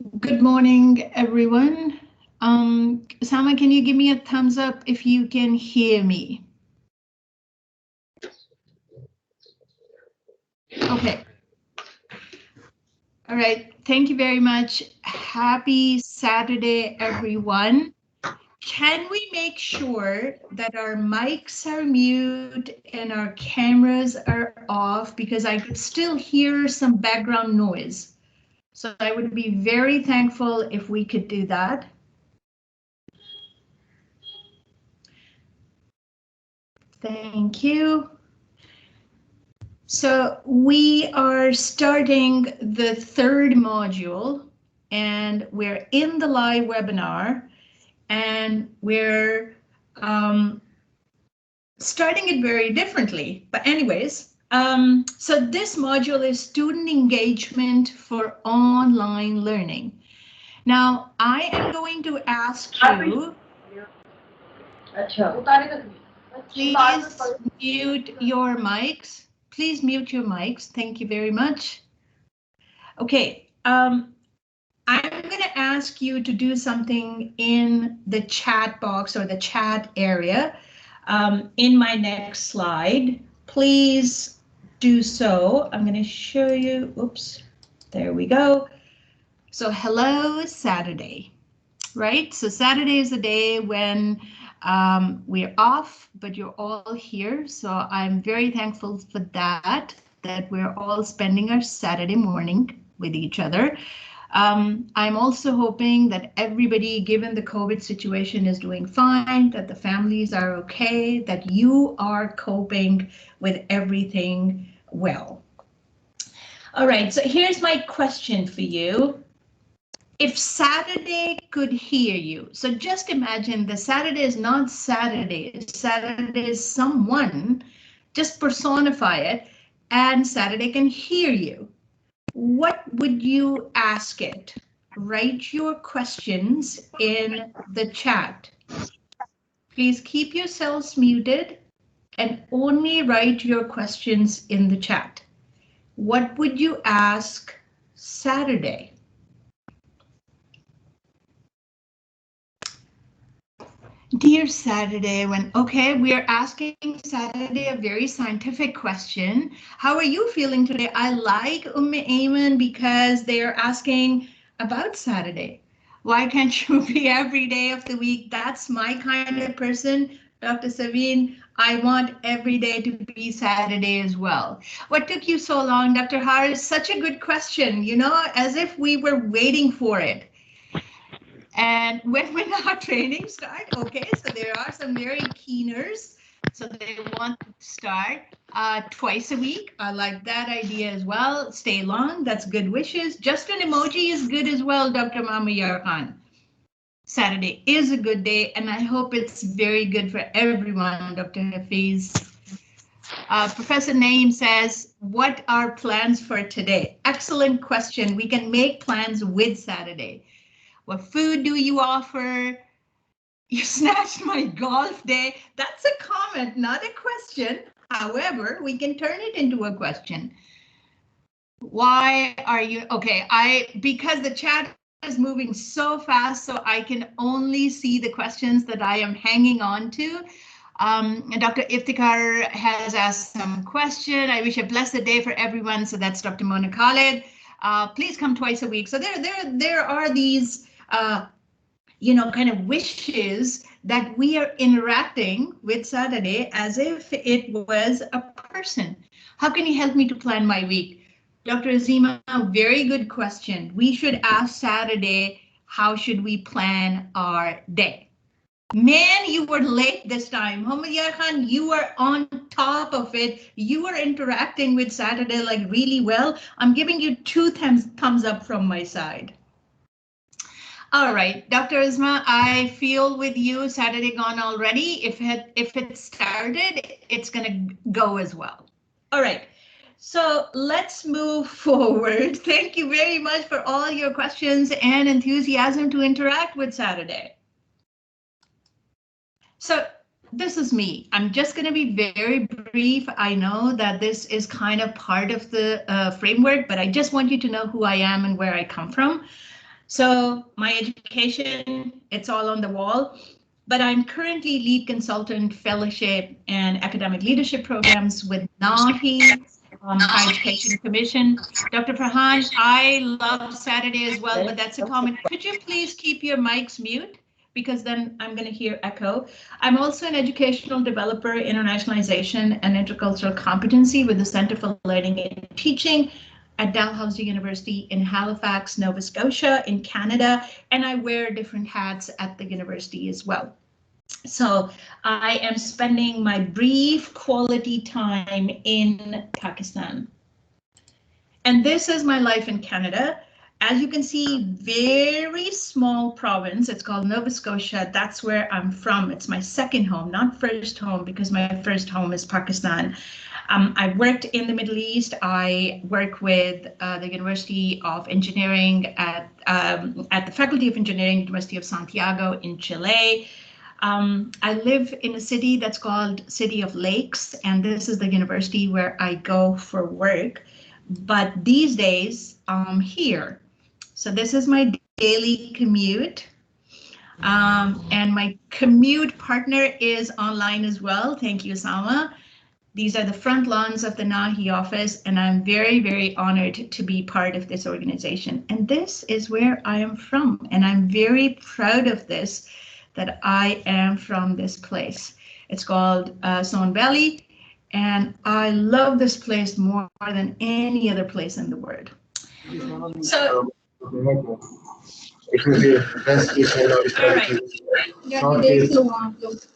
Good morning, everyone. Sama, can you give me a thumbs up if you can hear me? Okay. All right. Thank you very much. Happy Saturday, everyone. Can we make sure that our mics are mute and our cameras are off, because I could still hear some background noise. So I would be very thankful if we could do that. Thank you. So we are starting the third module, and we're in the live webinar, and we're starting it very differently. But anyways, so this module is student engagement for online learning. Now, I am going to ask you, please mute your mics. Please mute your mics. Thank you very much. Okay, I'm going to ask you to do something in the chat box or the chat area in my next slide. Please do so. I'm going to show you. Oops, there we go. So hello, Saturday, right? So Saturday is the day when we're off, but you're all here. So I'm very thankful for that we're all spending our Saturday morning with each other. I'm also hoping that everybody, given the COVID situation, is doing fine, that the families are okay, that you are coping with everything well. All right, so here's my question for you. If Saturday could hear you, so just imagine the Saturday is not Saturday, Saturday is someone, just personify it, and Saturday can hear you. What would you ask it? Write your questions in the chat. Please keep yourselves muted and only write your questions in the chat. What would you ask Saturday? Dear Saturday, okay, we are asking Saturday a very scientific question. How are you feeling today? I like Ayman because they are asking about Saturday. Why can't you be every day of the week? That's my kind of person, Dr. Saveen. I want every day to be Saturday as well. What took you so long, Dr. Harris? Such a good question, you know, as if we were waiting for it. And when will our training start? Okay, so there are some very keeners. So they want to start twice a week. I like that idea as well. Stay long, that's good wishes. Just an emoji is good as well, Dr. Mamayar Khan. Saturday is a good day, and I hope it's very good for everyone, Dr. Hafiz. Professor Naeem says, what are plans for today? Excellent question. We can make plans with Saturday. What food do you offer? You snatched my golf day. That's a comment, not a question. However, we can turn it into a question. Why are you okay? Because the chat is moving so fast, so I can only see the questions that I am hanging on to. Dr. Iftikhar has asked some question. I wish a blessed day for everyone. So that's Dr. Mona Khalid. Please come twice a week. So there are these you know, kind of wishes that we are interacting with Saturday as if it was a person. How can you help me to plan my week? Dr. Azima, very good question. We should ask Saturday, how should we plan our day? Man, you were late this time. Muhammad Yar Khan, you are on top of it. You are interacting with Saturday like really well. I'm giving you two thumbs up from my side. All right, Dr. Isma, I feel with you. Saturday gone already. If it started, it's gonna go as well. All right, so let's move forward. Thank you very much for all your questions and enthusiasm to interact with Saturday. So this is me. I'm just going to be very brief. I know that this is kind of part of the framework, but I just want you to know who I am and where I come from. So my education, it's all on the wall, but I'm currently lead consultant, fellowship, and academic leadership programs with NAHI, Higher Education Commission. Dr. Farhan, I love Saturday as well, but that's a comment. Could you please keep your mics mute? Because then I'm going to hear echo. I'm also an educational developer, internationalization, and intercultural competency with the Center for Learning and Teaching at Dalhousie University in Halifax, Nova Scotia in Canada, and I wear different hats at the university as well. So I am spending my brief quality time in Pakistan. And this is my life in Canada. As you can see, very small province. It's called Nova Scotia. That's where I'm from. It's my second home, not first home, because my first home is Pakistan. I've worked in the Middle East. I work with the University of Engineering at the Faculty of Engineering, University of Santiago in Chile. I live in a city that's called City of Lakes, and this is the university where I go for work. But these days, I'm here. So this is my daily commute. And my commute partner is online as well. Thank you, Sama. These are the front lawns of the NAHI office, and I'm very, very honored to be part of this organization. And this is where I am from, and I'm very proud of this, that I am from this place. It's called Son Valley, and I love this place more than any other place in the world. So, all right.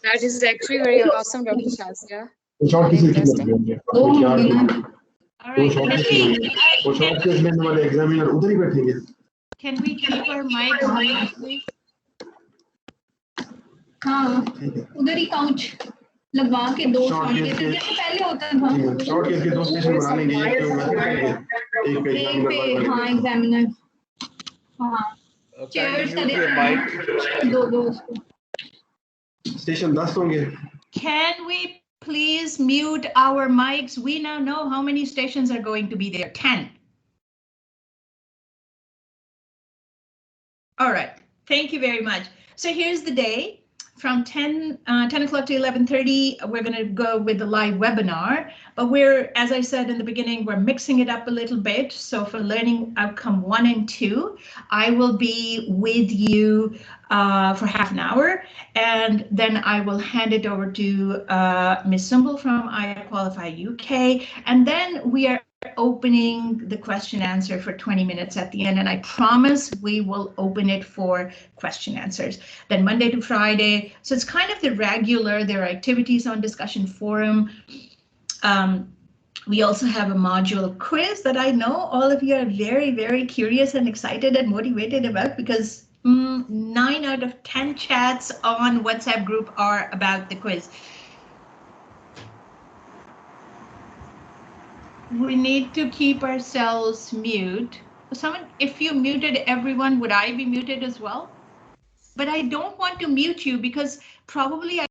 That is actually very awesome, Dr. Shazia. All right, can we keep our mic on, please? हाँ, उधर ही couch लगवा के दो short case जैसे पहले होता था। Short case के दो स्टेशन बना लेंगे, एक पे हाँ एग्जामिनर, हाँ चेयर्स का दो स्टेशन 10 होंगे। Can we please mute our mics? We now know how many stations are going to be there. 10. All right, thank you very much. So here's the day. From 10 o'clock to 11:30, we're going to go with the live webinar, but we're, as I said in the beginning, we're mixing it up a little bit. So for learning outcome 1 and 2, I will be with you for half an hour, and then I will hand it over to Ms. Sumbul from IQualify UK, and then we are opening the question answer for 20 minutes at the end, and I promise we will open it for question answers. Then Monday to Friday, so it's kind of the regular, there are activities on discussion forum. We also have a module quiz that I know all of you are very, very curious and excited and motivated about, because 9 out of 10 chats on WhatsApp group are about the quiz. We need to keep ourselves mute. Someone, if you muted everyone, would I be muted as well? But I don't want to mute you because probably I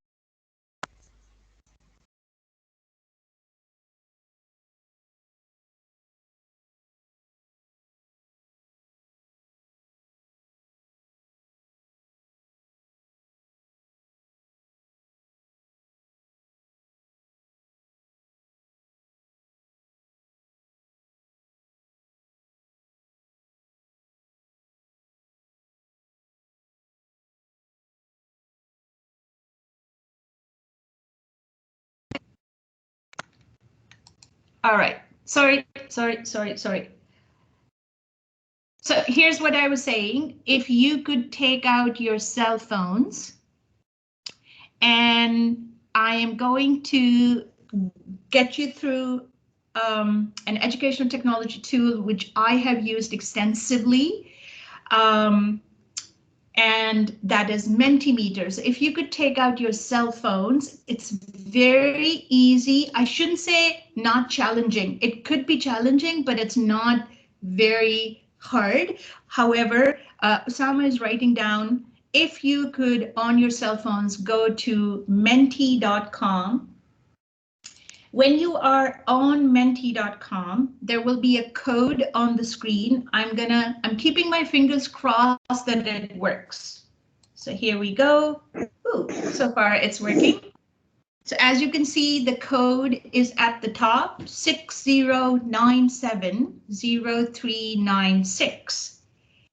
all right, sorry. So here's what I was saying. If you could take out your cell phones, and I am going to get you through an educational technology tool, which I have used extensively. And that is Mentimeter. So if you could take out your cell phones, it's very easy. I shouldn't say not challenging. It could be challenging, but it's not very hard. However, Osama is writing down, if you could on your cell phones go to menti.com When you are on menti.com, there will be a code on the screen. I'm keeping my fingers crossed that it works. So here we go. Ooh, so far it's working. So as you can see, the code is at the top, 60970396.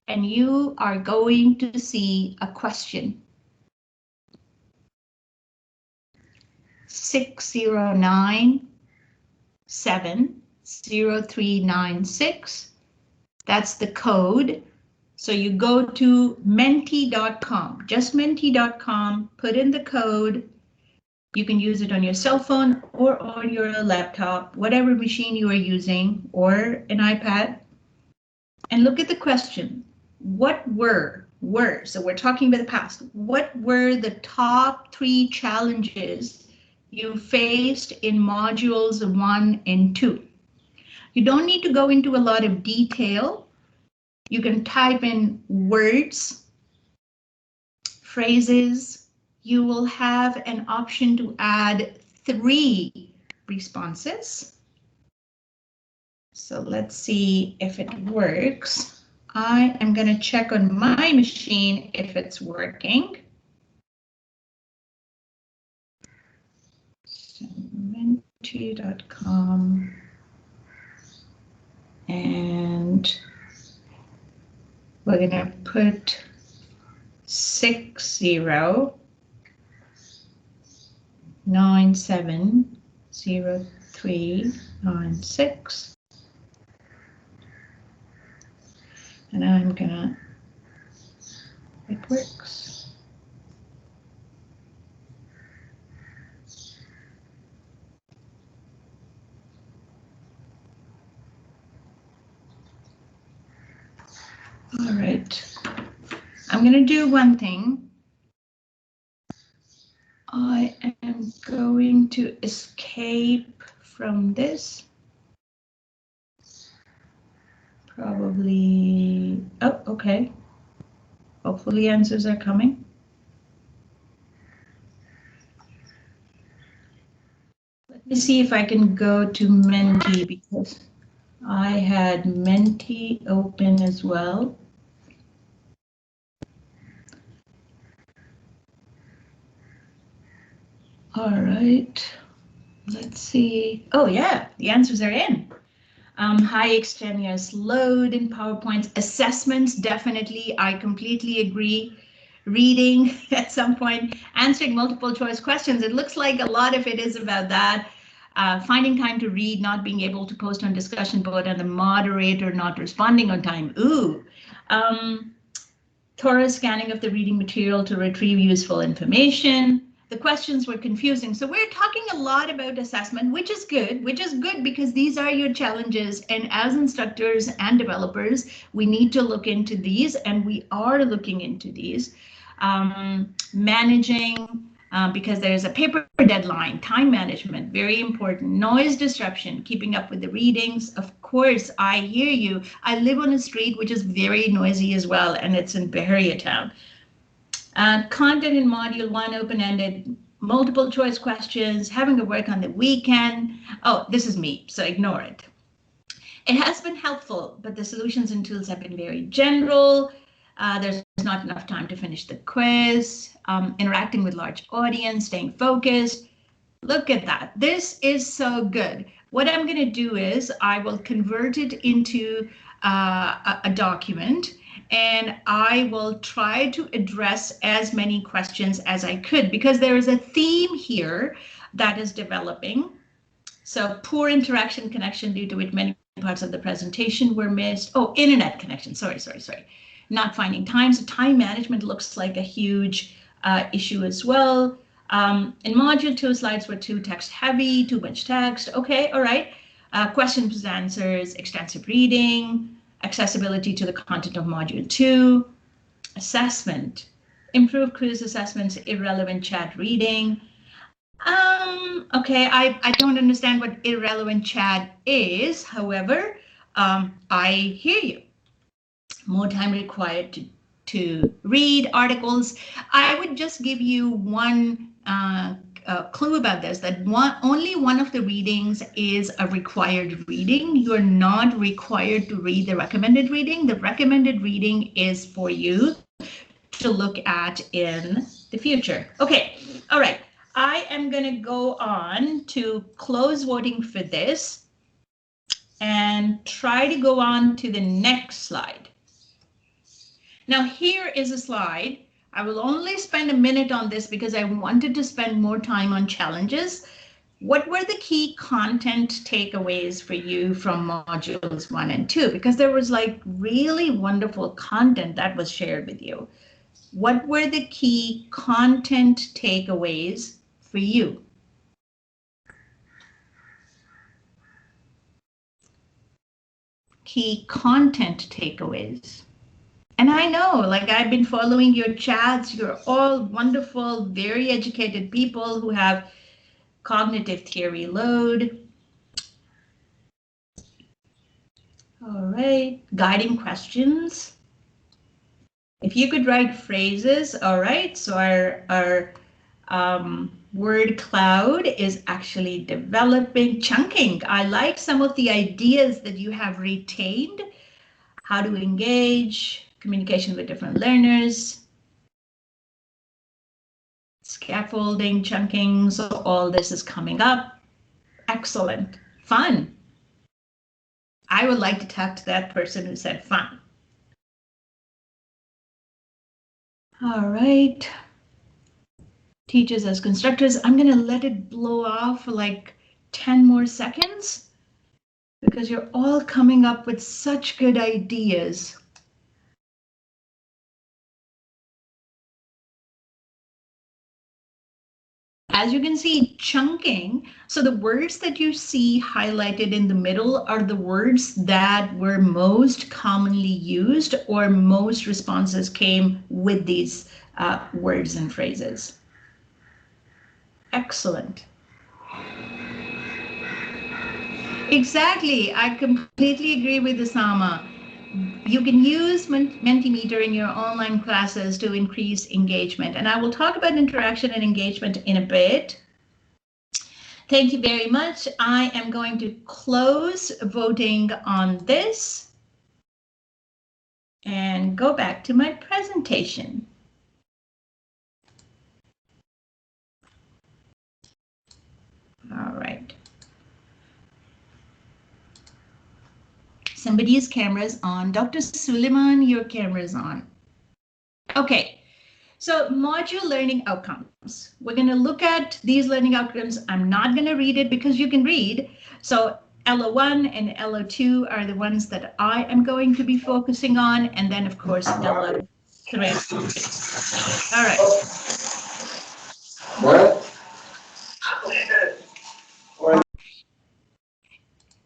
And you are going to see a question. 60970396. That's the code. So you go to menti.com, just menti.com, put in the code. You can use it on your cell phone or on your laptop, whatever machine you are using, or an iPad. And look at the question. What were, so we're talking about the past, what were the top 3 challenges you faced in modules 1 and 2? You don't need to go into a lot of detail. You can type in words, phrases. You will have an option to add 3 responses. So let's see if it works. I am going to check on my machine if it's working. So, menti.com. And we're going to put 60970396. And I'm gonna, it works. All right, I'm gonna do one thing. I am going to escape from this. Probably, oh, okay. Hopefully answers are coming. Let me see if I can go to Menti because I had Menti open as well. All right, let's see. Oh yeah, the answers are in. High extraneous load in PowerPoints, assessments, definitely, I completely agree. Reading at some point, answering multiple choice questions, it looks like a lot of it is about that. Finding time to read, not being able to post on discussion board, and the moderator not responding on time. Ooh. Thorough scanning of the reading material to retrieve useful information. The questions were confusing. So we're talking a lot about assessment, which is good because these are your challenges. And as instructors and developers, we need to look into these, and we are looking into these. Managing, because there's a paper deadline, time management, very important. Noise disruption, keeping up with the readings. Of course, I hear you. I live on a street which is very noisy as well, and it's in Bahria Town. Content in module 1, open-ended, multiple choice questions, having to work on the weekend. Oh, this is me, so ignore it. It has been helpful, but the solutions and tools have been very general. There's not enough time to finish the quiz, interacting with large audience, staying focused. Look at that. This is so good. What I'm going to do is I will convert it into a document, and I will try to address as many questions as I could, because there is a theme here that is developing. So poor interaction connection, due to which many parts of the presentation were missed. Oh, internet connection, sorry. Not finding time, so time management looks like a huge issue as well. In module 2, slides were too text heavy, too much text. Okay, all right. Questions, answers, extensive reading, accessibility to the content of module 2, assessment, improve quiz assessments, irrelevant chat reading. Okay, I don't understand what irrelevant chat is. However, I hear you. More time required to read articles. I would just give you one clue about this, that only one of the readings is a required reading. You're not required to read the recommended reading. The recommended reading is for you to look at in the future. Okay, all right. I am going to go on to close voting for this and try to go on to the next slide. Now, here is a slide. I will only spend a minute on this because I wanted to spend more time on challenges. What were the key content takeaways for you from modules 1 and 2? Because there was like really wonderful content that was shared with you. What were the key content takeaways for you? Key content takeaways. And I know, like, I've been following your chats. You're all wonderful, very educated people who have cognitive theory load. All right, guiding questions. If you could write phrases, all right. So our word cloud is actually developing. Chunking. I like some of the ideas that you have retained. How to engage, communication with different learners, scaffolding, chunking. So all this is coming up. Excellent. Fun. I would like to talk to that person who said fun. All right. Teachers as constructors. I'm going to let it blow off for like 10 more seconds because you're all coming up with such good ideas. As you can see, chunking, so the words that you see highlighted in the middle are the words that were most commonly used or most responses came with these words and phrases. Excellent. Exactly, I completely agree with Osama. You can use Mentimeter in your online classes to increase engagement, and I will talk about interaction and engagement in a bit. Thank you very much. I am going to close voting on this and go back to my presentation. All right. Somebody's camera is on. Dr. Suleiman, your camera is on. Okay, so module learning outcomes. We're going to look at these learning outcomes. I'm not going to read it because you can read. So LO1 and LO2 are the ones that I am going to be focusing on. And then, of course, LO3. All right. What?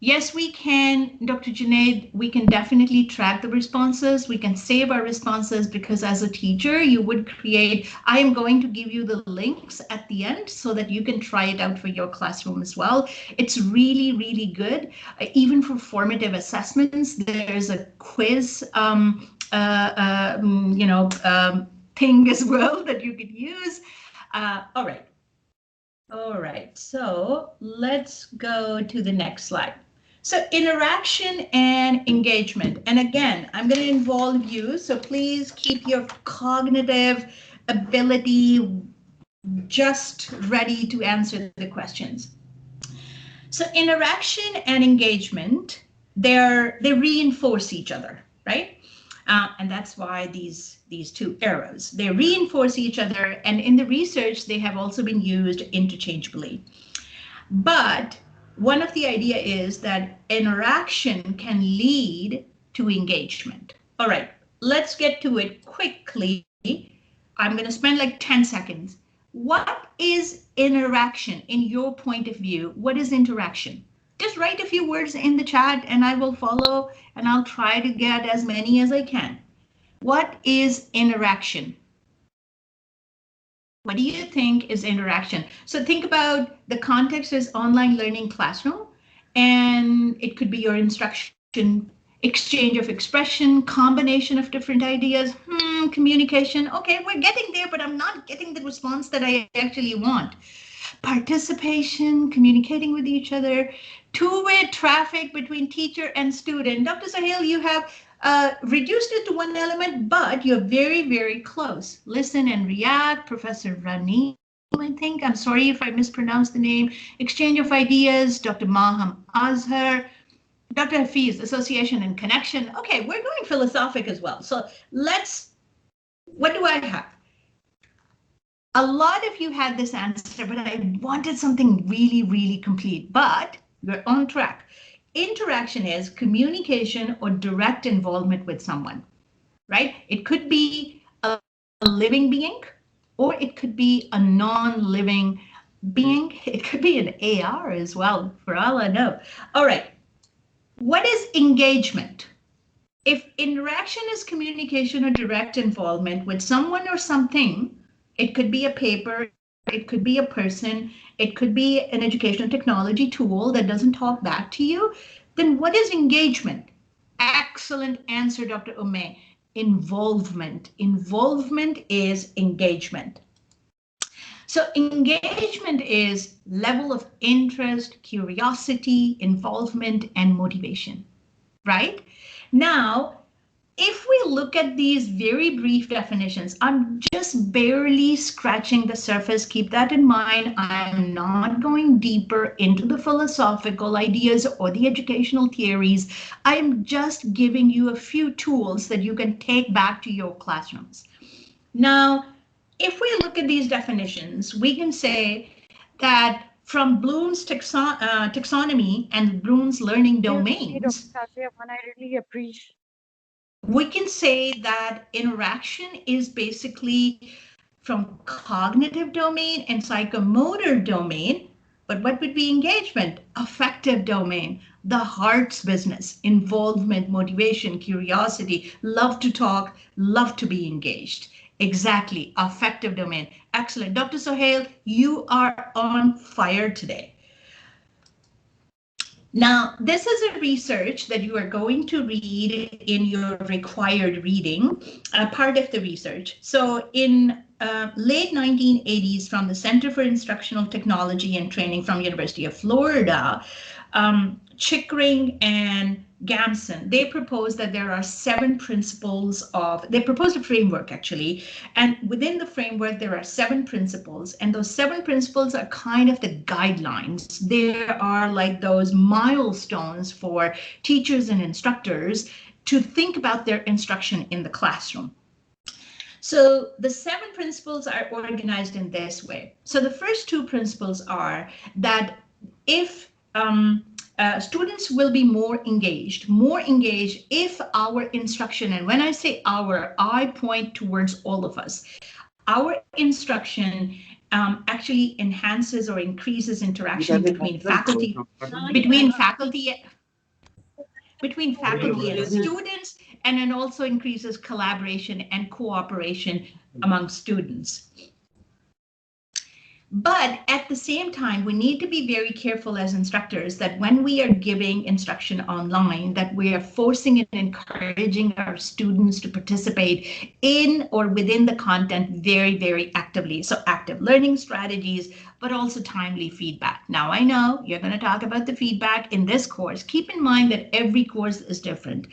Yes, we can, Dr. Junaid, we can definitely track the responses. We can save our responses because as a teacher, you would create, I am going to give you the links at the end so that you can try it out for your classroom as well. It's really, really good. Even for formative assessments, there's a quiz, thing as well that you could use. All right. All right, so let's go to the next slide. So interaction and engagement. And again, I'm going to involve you. So please keep your cognitive ability just ready to answer the questions. So interaction and engagement, they reinforce each other, right? And that's why these two arrows, they reinforce each other. And in the research, they have also been used interchangeably. But one of the idea is that interaction can lead to engagement. All right, let's get to it quickly. I'm going to spend like 10 seconds. What is interaction in your point of view? What is interaction? Just write a few words in the chat and I will follow and I'll try to get as many as I can. What is interaction? What do you think is interaction? So think about the context is online learning classroom, and it could be your instruction, exchange of expression, combination of different ideas, communication. Okay, we're getting there, but I'm not getting the response that I actually want. participation, communicating with each other, two-way traffic between teacher and student. Dr. Sahil, you have reduced it to one element, but you're very, very close. Listen and react. Professor Rani, I think, I'm sorry if I mispronounced the name. Exchange of ideas, Dr. Maham Azhar, Dr. Hafiz, association and connection. Okay, we're going philosophic as well. So what do I have? A lot of you had this answer, but I wanted something really, really complete, but we're on track. Interaction is communication or direct involvement with someone, right? It could be a living being, or it could be a non-living being. It could be an AR as well, for all I know. All right, what is engagement? If interaction is communication or direct involvement with someone or something, it could be a paper, it could be a person, it could be an educational technology tool that doesn't talk back to you, then what is engagement? Excellent answer, Dr. Ume. Involvement. Involvement is engagement. So engagement is level of interest, curiosity, involvement, and motivation, right? Now, if we look at these very brief definitions, I'm just barely scratching the surface. Keep that in mind. I'm not going deeper into the philosophical ideas or the educational theories. I'm just giving you a few tools that you can take back to your classrooms. Now, if we look at these definitions, we can say that from Bloom's taxonomy and Bloom's learning domains, we can say that interaction is basically from cognitive domain and psychomotor domain. But what would be engagement? Affective domain, the heart's business, involvement, motivation, curiosity, love to talk, love to be engaged. Exactly, affective domain. Excellent. Dr. Sohail, you are on fire today. Now, this is a research that you are going to read in your required reading, part of the research. So in late 1980s, from the Center for Instructional Technology and Training from University of Florida, Chickering and Gamson, they proposed that there are 7 principles of, they proposed a framework actually, and within the framework there are 7 principles, and those 7 principles are kind of the guidelines. They are like those milestones for teachers and instructors to think about their instruction in the classroom. So the 7 principles are organized in this way. So the first 2 principles are that if students will be more engaged if our instruction, and when I say our, I point towards all of us, our instruction actually enhances or increases interaction between faculty and students, and it also increases collaboration and cooperation among students. But at the same time, we need to be very careful as instructors that when we are giving instruction online, that we are forcing and encouraging our students to participate in or within the content very, very actively. So active learning strategies, but also timely feedback. Now, I know you're going to talk about the feedback in this course. Keep in mind that every course is different.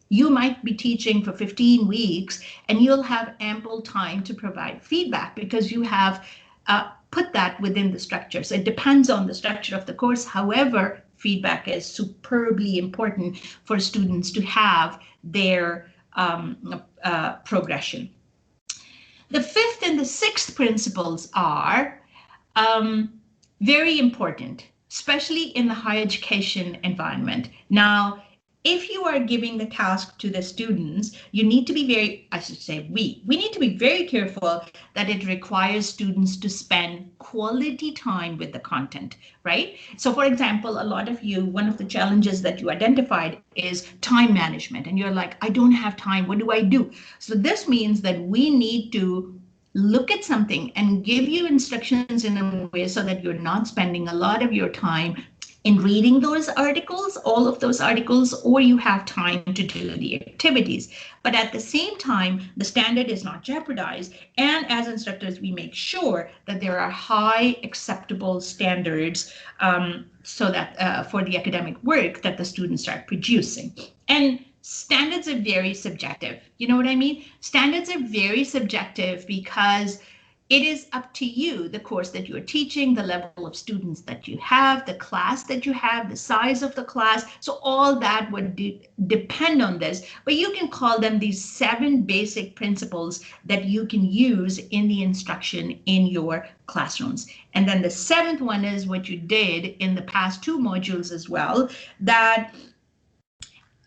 You might be teaching for 15 weeks and you'll have ample time to provide feedback because you have put that within the structure. So it depends on the structure of the course. However, feedback is superbly important for students to have their progression. The 5th and the 6th principles are very important, especially in the higher education environment. Now, if you are giving the task to the students, you need to be very, I should say we need to be very careful that it requires students to spend quality time with the content, right? So for example, a lot of you, one of the challenges that you identified is time management, and you're like, I don't have time, what do I do? So this means that we need to look at something and give you instructions in a way so that you're not spending a lot of your time in reading those articles, all of those articles, or you have time to do the activities. But at the same time, the standard is not jeopardized. And as instructors, we make sure that there are high acceptable standards so that for the academic work that the students are producing. And standards are very subjective. You know what I mean? Standards are very subjective because it is up to you, the course that you're teaching, the level of students that you have, the class that you have, the size of the class. So all that would depend on this, but you can call them these 7 basic principles that you can use in the instruction in your classrooms. And then the 7th one is what you did in the past 2 modules as well, that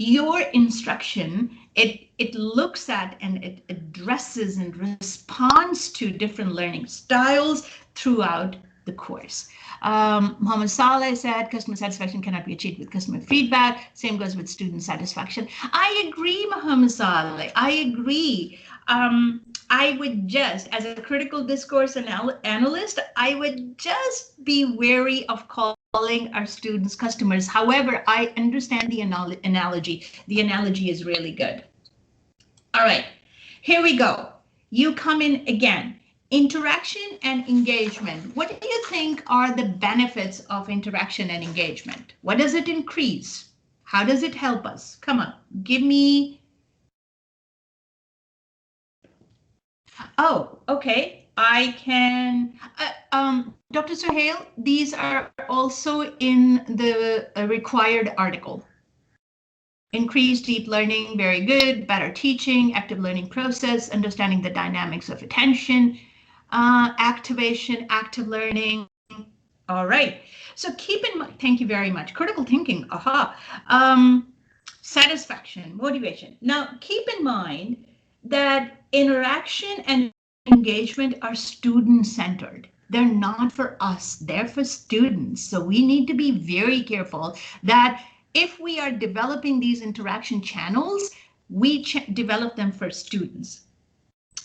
your instruction, it looks at and it addresses and responds to different learning styles throughout the course. Mohammed Saleh said customer satisfaction cannot be achieved with customer feedback. Same goes with student satisfaction. I agree, Mohammed Saleh. I agree. I would just, as a critical discourse analyst, I would just be wary of calling our students customers. However, I understand the analogy. The analogy is really good. All right, here we go. You come in again. Interaction and engagement. What do you think are the benefits of interaction and engagement? What does it increase? How does it help us? Come on, give me. Oh, okay. I can, Dr. Suhail, these are also in the required article. Increased deep learning, very good. Better teaching, active learning process, understanding the dynamics of attention, activation, active learning. All right. So keep in mind, thank you very much. Critical thinking, aha. Satisfaction, motivation. Now, keep in mind that interaction and engagement are student-centered. They're not for us, they're for students. So we need to be very careful that if we are developing these interaction channels, we develop them for students.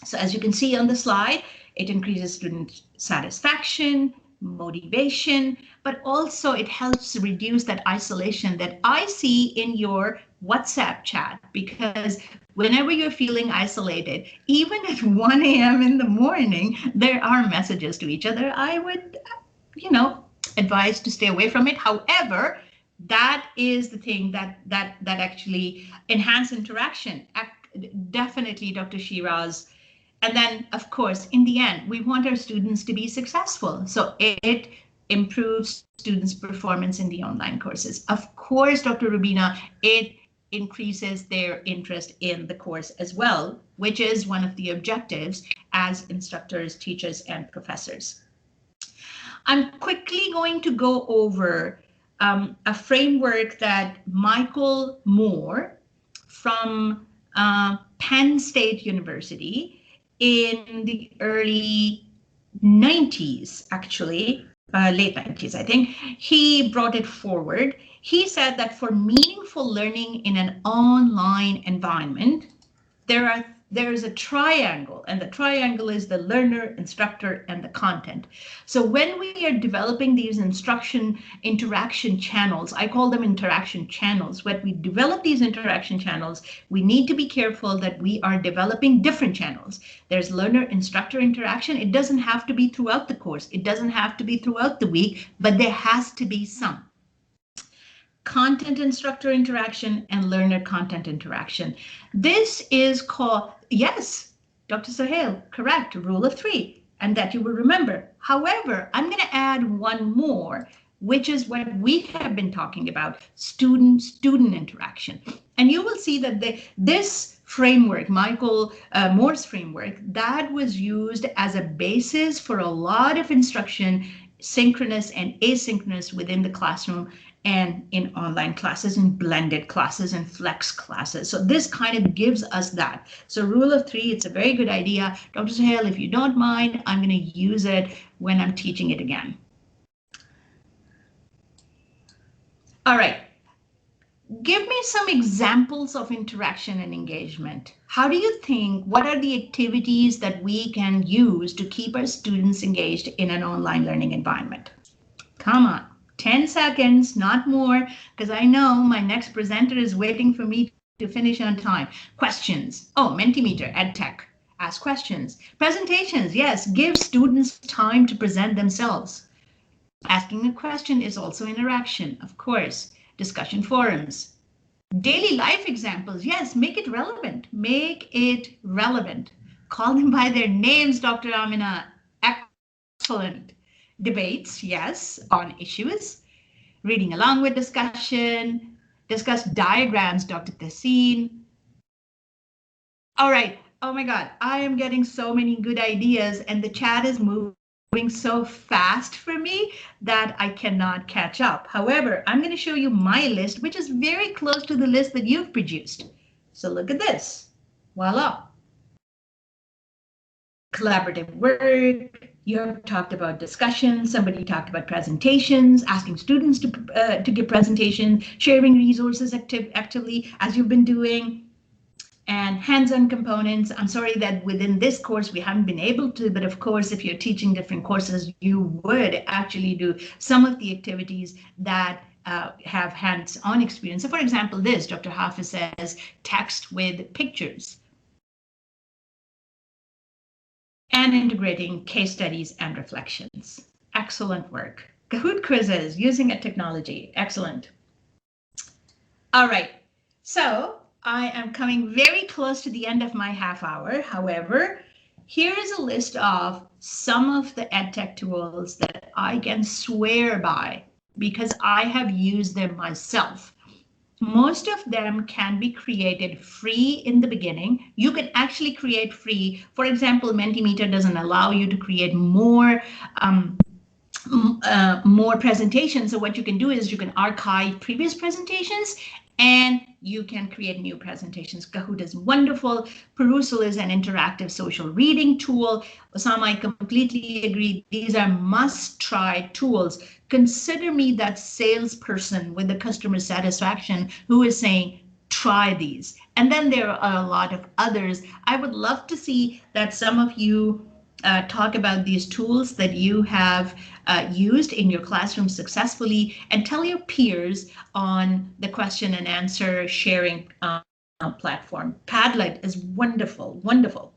So as you can see on the slide, it increases student satisfaction, motivation, but also it helps reduce that isolation that I see in your WhatsApp chat, because whenever you're feeling isolated, even at 1 a.m. in the morning, there are messages to each other. I would, advise to stay away from it. However, that is the thing that actually enhance interaction. Definitely, Dr. Shiraz. And then, of course, in the end, we want our students to be successful. So it improves students' performance in the online courses. Of course, Dr. Rubina, it increases their interest in the course as well, which is one of the objectives as instructors, teachers, and professors. I'm quickly going to go over a framework that Michael Moore from Penn State University in the early 90s, actually, late 90s, I think, he brought it forward. He said that for meaningful learning in an online environment, there is a triangle, and the triangle is the learner, instructor, and the content. So when we are developing these interaction channels, I call them interaction channels. When we develop these interaction channels, we need to be careful that we are developing different channels. There's learner-instructor interaction. It doesn't have to be throughout the course. It doesn't have to be throughout the week, but there has to be some. Content instructor interaction and learner content interaction. This is called, yes, Dr. Suhail, correct, rule of 3, and that you will remember. However, I'm going to add one more, which is what we have been talking about, student-student interaction. And you will see that this framework, Michael Moore's framework, that was used as a basis for a lot of instruction, synchronous and asynchronous within the classroom and in online classes and blended classes and flex classes. So this kind of gives us that. So rule of 3, it's a very good idea. Dr. Suhail, if you don't mind, I'm going to use it when I'm teaching it again. All right. Give me some examples of interaction and engagement. How do you think, what are the activities that we can use to keep our students engaged in an online learning environment? Come on, 10 seconds, not more, because I know my next presenter is waiting for me to finish on time. Questions. Oh, Mentimeter, EdTech. Ask questions. Presentations. Yes, give students time to present themselves. Asking a question is also interaction, of course. Discussion forums. Daily life examples. Yes, make it relevant. Make it relevant. Call them by their names, Dr. Amina. Excellent. Debates, yes, on issues. Reading along with discussion. Discuss diagrams, Dr. Tessin. All right. Oh my God, I am getting so many good ideas and the chat is moving so fast for me that I cannot catch up. However, I'm going to show you my list, which is very close to the list that you've produced. So look at this. Voila. Collaborative work. You have talked about discussion. Somebody talked about presentations, asking students to give presentations, sharing resources actively as you've been doing. And hands-on components. I'm sorry that within this course we haven't been able to, but of course, if you're teaching different courses, you would actually do some of the activities that have hands-on experience. So for example, this, Dr. Hafiz says, text with pictures. And integrating case studies and reflections. Excellent work. Kahoot quizzes using a technology. Excellent. All right, so I am coming very close to the end of my half hour. However, here is a list of some of the EdTech tools that I can swear by because I have used them myself. Most of them can be created free in the beginning. You can actually create free. For example, Mentimeter doesn't allow you to create more presentations. So what you can do is you can archive previous presentations and you can create new presentations. Kahoot is wonderful. Perusal is an interactive social reading tool. Osama, I completely agree. These are must-try tools. Consider me that salesperson with the customer satisfaction who is saying, try these. And then there are a lot of others. I would love to see that some of you talk about these tools that you have used in your classroom successfully and tell your peers on the question and answer sharing platform. Padlet is wonderful, wonderful.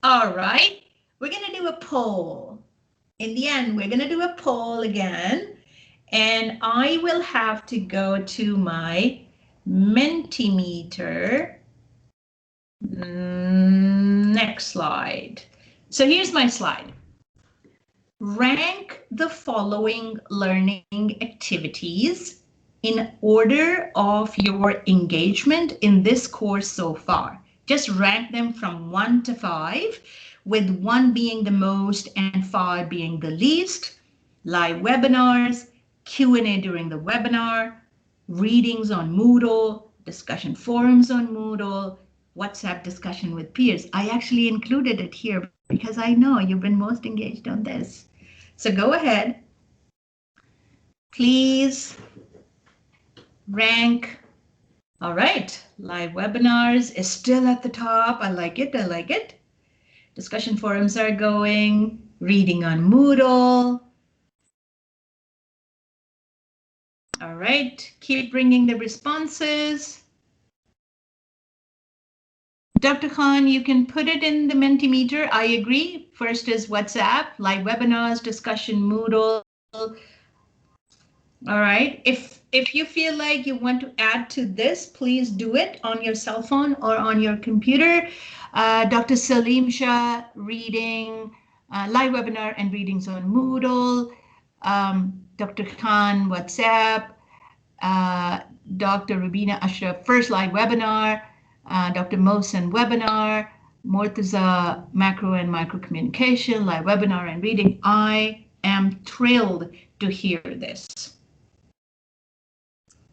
All right, we're going to do a poll. In the end, we're going to do a poll again, and I will have to go to my Mentimeter. Next slide. So here's my slide. Rank the following learning activities in order of your engagement in this course so far. Just rank them from 1 to 5, with 1 being the most and 5 being the least. Live webinars, Q&A during the webinar, readings on Moodle, discussion forums on Moodle, WhatsApp discussion with peers. I actually included it here because I know you've been most engaged on this. So go ahead. Please rank. All right, live webinars is still at the top. I like it, I like it. Discussion forums are going. Reading on Moodle. All right, keep bringing the responses. Dr. Khan, you can put it in the Mentimeter. I agree. First is WhatsApp, live webinars, discussion, Moodle. All right. If you feel like you want to add to this, please do it on your cell phone or on your computer. Dr. Salim Shah, reading, live webinar and readings on Moodle. Dr. Khan, WhatsApp. Dr. Rubina Ashraf, first live webinar. Dr. Mohsen, webinar. Mortaza, macro and micro communication, live webinar and reading. I am thrilled to hear this.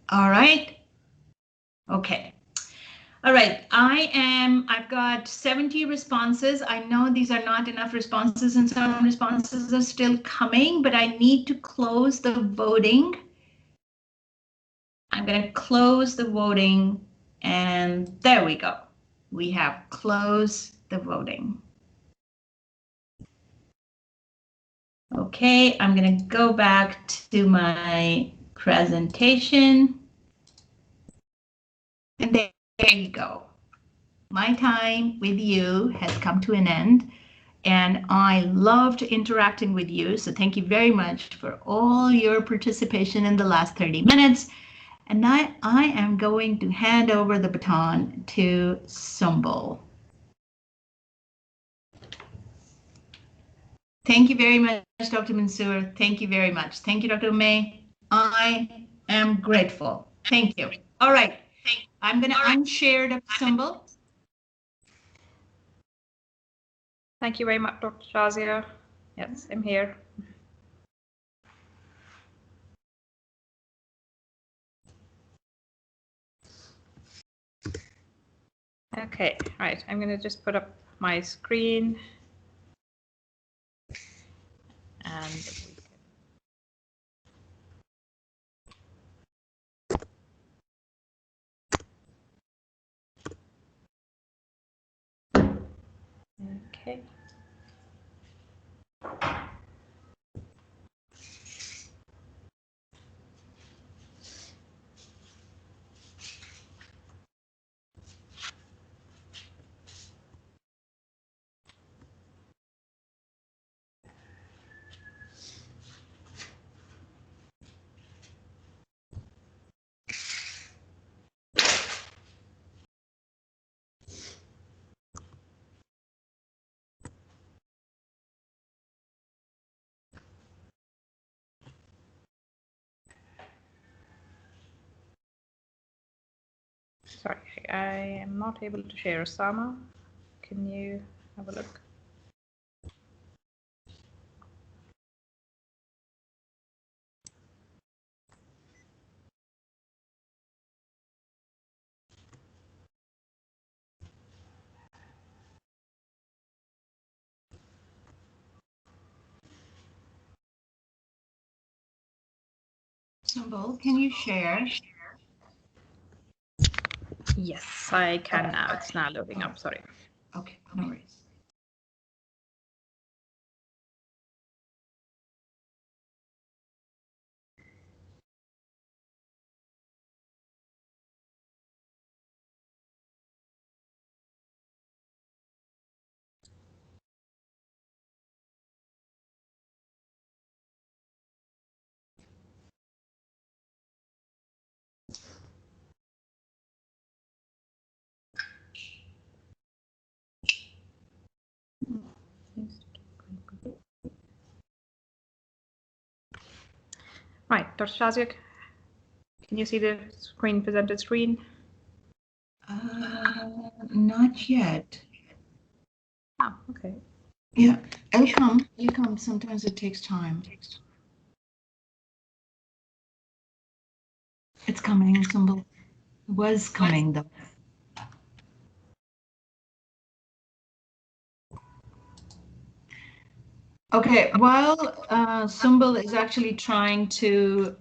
All right. Okay. All right. I've got 70 responses. I know these are not enough responses and some responses are still coming, but I need to close the voting. I'm going to close the voting. And there we go. We have closed the voting. Okay, I'm going to go back to my presentation. And there you go. My time with you has come to an end. And I loved interacting with you. So thank you very much for all your participation in the last 30 minutes. And I am going to hand over the baton to Sumbul. Thank you very much, Dr. Mansoor. Thank you very much. Thank you, Dr. May. I am grateful. Thank you. All right. I'm going to unshare the Sumbul. Thank you very much, Dr. Shazia. Yes, I'm here. Okay, right. I'm going to just put up my screen. And okay. Sorry, I am not able to share Osama. Can you have a look? Sumbul, can you share? Yes, I can now. It's now loading up. Sorry. Okay, no worries. Right, Dr. Shazia, can you see the screen, presented screen? Not yet. Ah, okay. Yeah, it'll come. It'll come. Sometimes it takes time. It's coming, Sumbul. It was coming, though. Okay, while Sumbul is actually trying to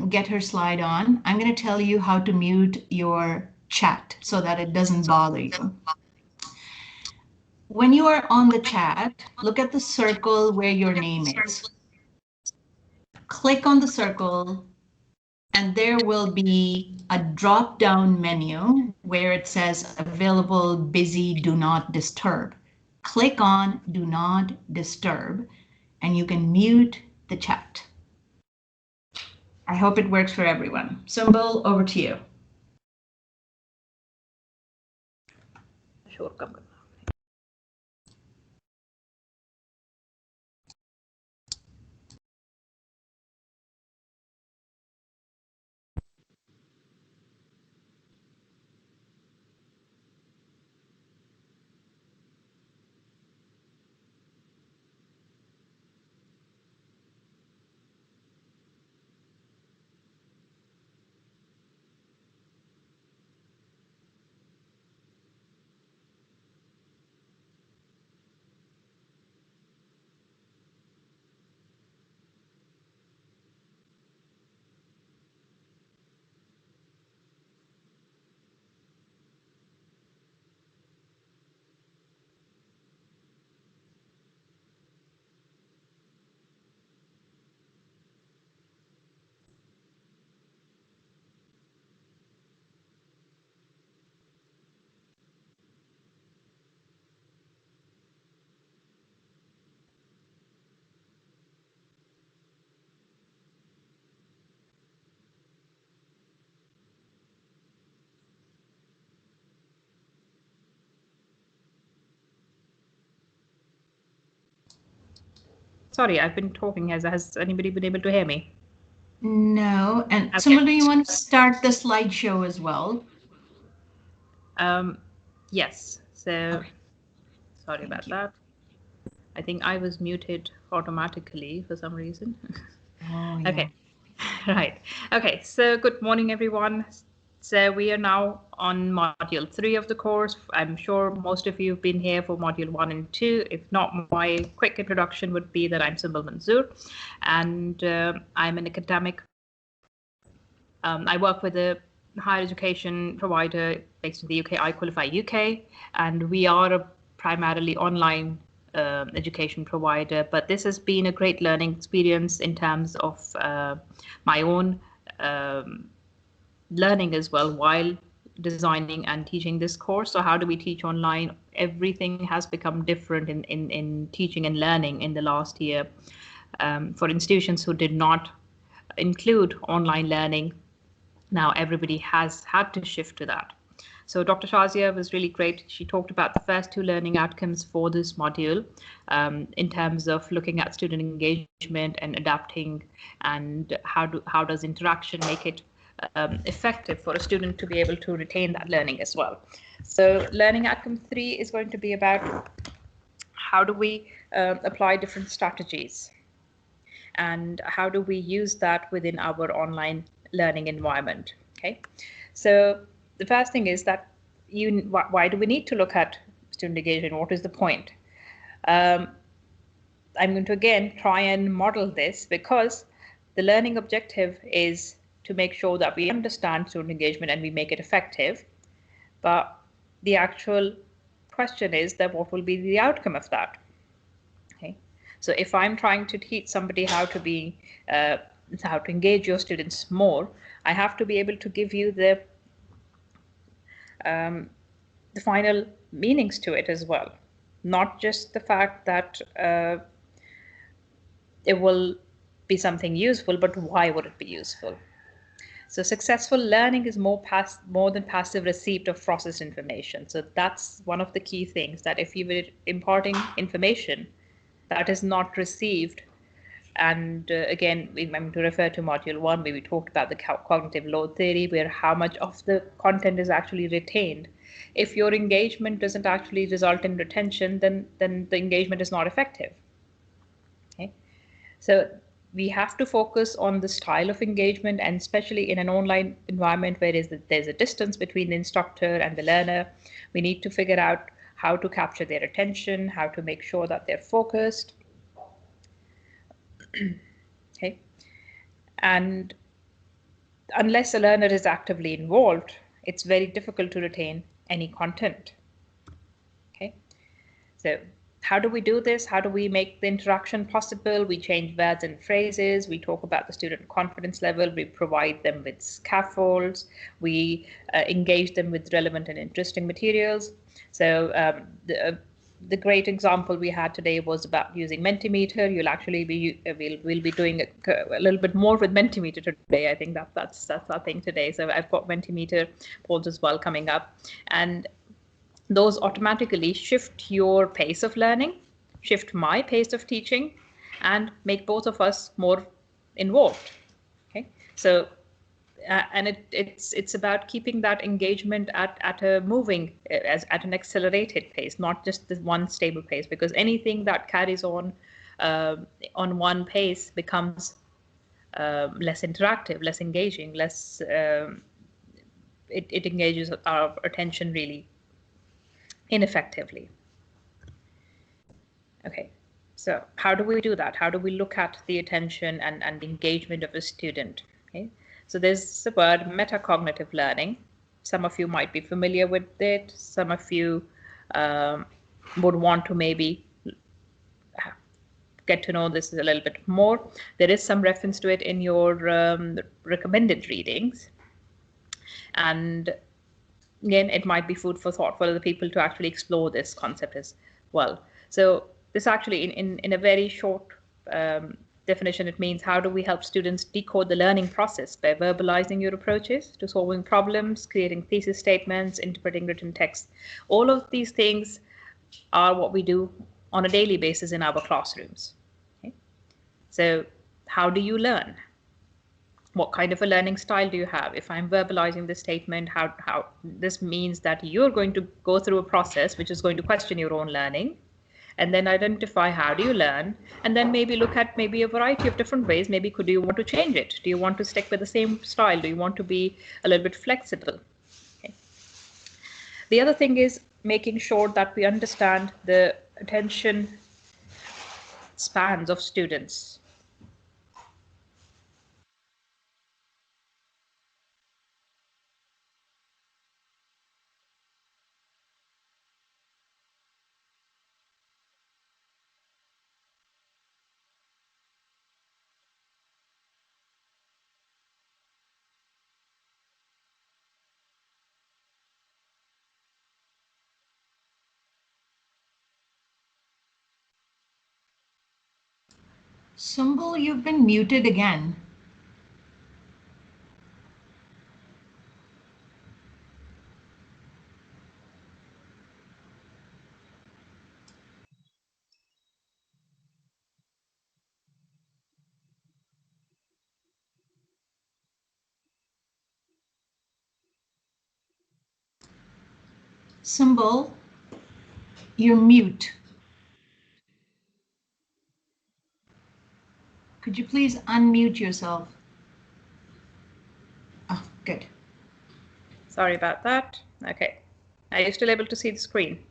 get her slide on, I'm going to tell you how to mute your chat so that it doesn't bother you. When you are on the chat, look at the circle where your name is. Click on the circle, and there will be a drop-down menu where it says available, busy, do not disturb. Click on do not disturb, and you can mute the chat. I hope it works for everyone. Sumbul, over to you. Sure, come. Sorry, I've been talking. Has anybody been able to hear me? No. And Okay. Simula, you want to start the slideshow as well? Yes. So Okay. sorry Thank about you. that. I think I was muted automatically for some reason. Oh, yeah. Okay. Right. Okay. So good morning, everyone. So we are now on module 3 of the course. I'm sure most of you have been here for module 1 and 2. If not, my quick introduction would be that I'm Symbol Manzoor, and I'm an academic. I work with a higher education provider based in the UK, iQualify UK, and we are a primarily online education provider. But this has been a great learning experience in terms of my own learning as well while designing and teaching this course. So how do we teach online? Everything has become different in teaching and learning in the last year. For institutions who did not include online learning, now everybody has had to shift to that. So Dr. Shazia was really great. She talked about the first 2 learning outcomes for this module in terms of looking at student engagement and adapting, and how does interaction make it effective for a student to be able to retain that learning as well. So learning outcome 3 is going to be about how do we apply different strategies, and how do we use that within our online learning environment. Okay, so the first thing is that why do we need to look at student engagement? What is the point? I'm going to again try and model this, because the learning objective is to make sure that we understand student engagement and we make it effective. But the actual question is that what will be the outcome of that? Okay, so if I'm trying to teach somebody how to engage your students more, I have to be able to give you the final meanings to it as well, not just the fact that it will be something useful, but why would it be useful? So successful learning is more than passive receipt of processed information. So that's one of the key things, that if you were imparting information that is not received, and again, I'm going to refer to module 1 where we talked about the cognitive load theory, where how much of the content is actually retained. If your engagement doesn't actually result in retention, then the engagement is not effective. Okay, so we have to focus on the style of engagement, and especially in an online environment where there's a distance between the instructor and the learner, we need to figure out how to capture their attention, how to make sure that they're focused. Okay, and unless a learner is actively involved, it's very difficult to retain any content. Okay, so how do we do this? How do we make the interaction possible? We change words and phrases. We talk about the student confidence level. We provide them with scaffolds. We engage them with relevant and interesting materials. So the great example we had today was about using Mentimeter. You'll actually be we'll be doing a little bit more with Mentimeter today. I think that's our thing today. So I've got Mentimeter polls as well coming up, and those automatically shift your pace of learning, shift my pace of teaching, and make both of us more involved. Okay, so and it's about keeping that engagement at a moving at an accelerated pace, not just this one stable pace, because anything that carries on one pace becomes less interactive, less engaging, less it engages our attention really ineffectively. Okay, so how do we do that? How do we look at the attention and engagement of a student? Okay, so there's the word metacognitive learning. Some of you might be familiar with it. Some of you would want to maybe get to know this a little bit more. There is some reference to it in your recommended readings. And again, it might be food for thought for other people to actually explore this concept as well. So this actually, in a very short definition, it means how do we help students decode the learning process by verbalizing your approaches to solving problems, creating thesis statements, interpreting written text. All of these things are what we do on a daily basis in our classrooms. Okay? So how do you learn? What kind of a learning style do you have? If I'm verbalizing this statement, how this means that you're going to go through a process which is going to question your own learning, and then identify how do you learn, and then maybe look at maybe a variety of different ways. Maybe do you want to change it? Do you want to stick with the same style? Do you want to be a little bit flexible? Okay. The other thing is making sure that we understand the attention spans of students. Sumbul, you've been muted again. Sumbul, you're mute. Could you please unmute yourself? Oh, good. Sorry about that. Okay. Are you still able to see the screen?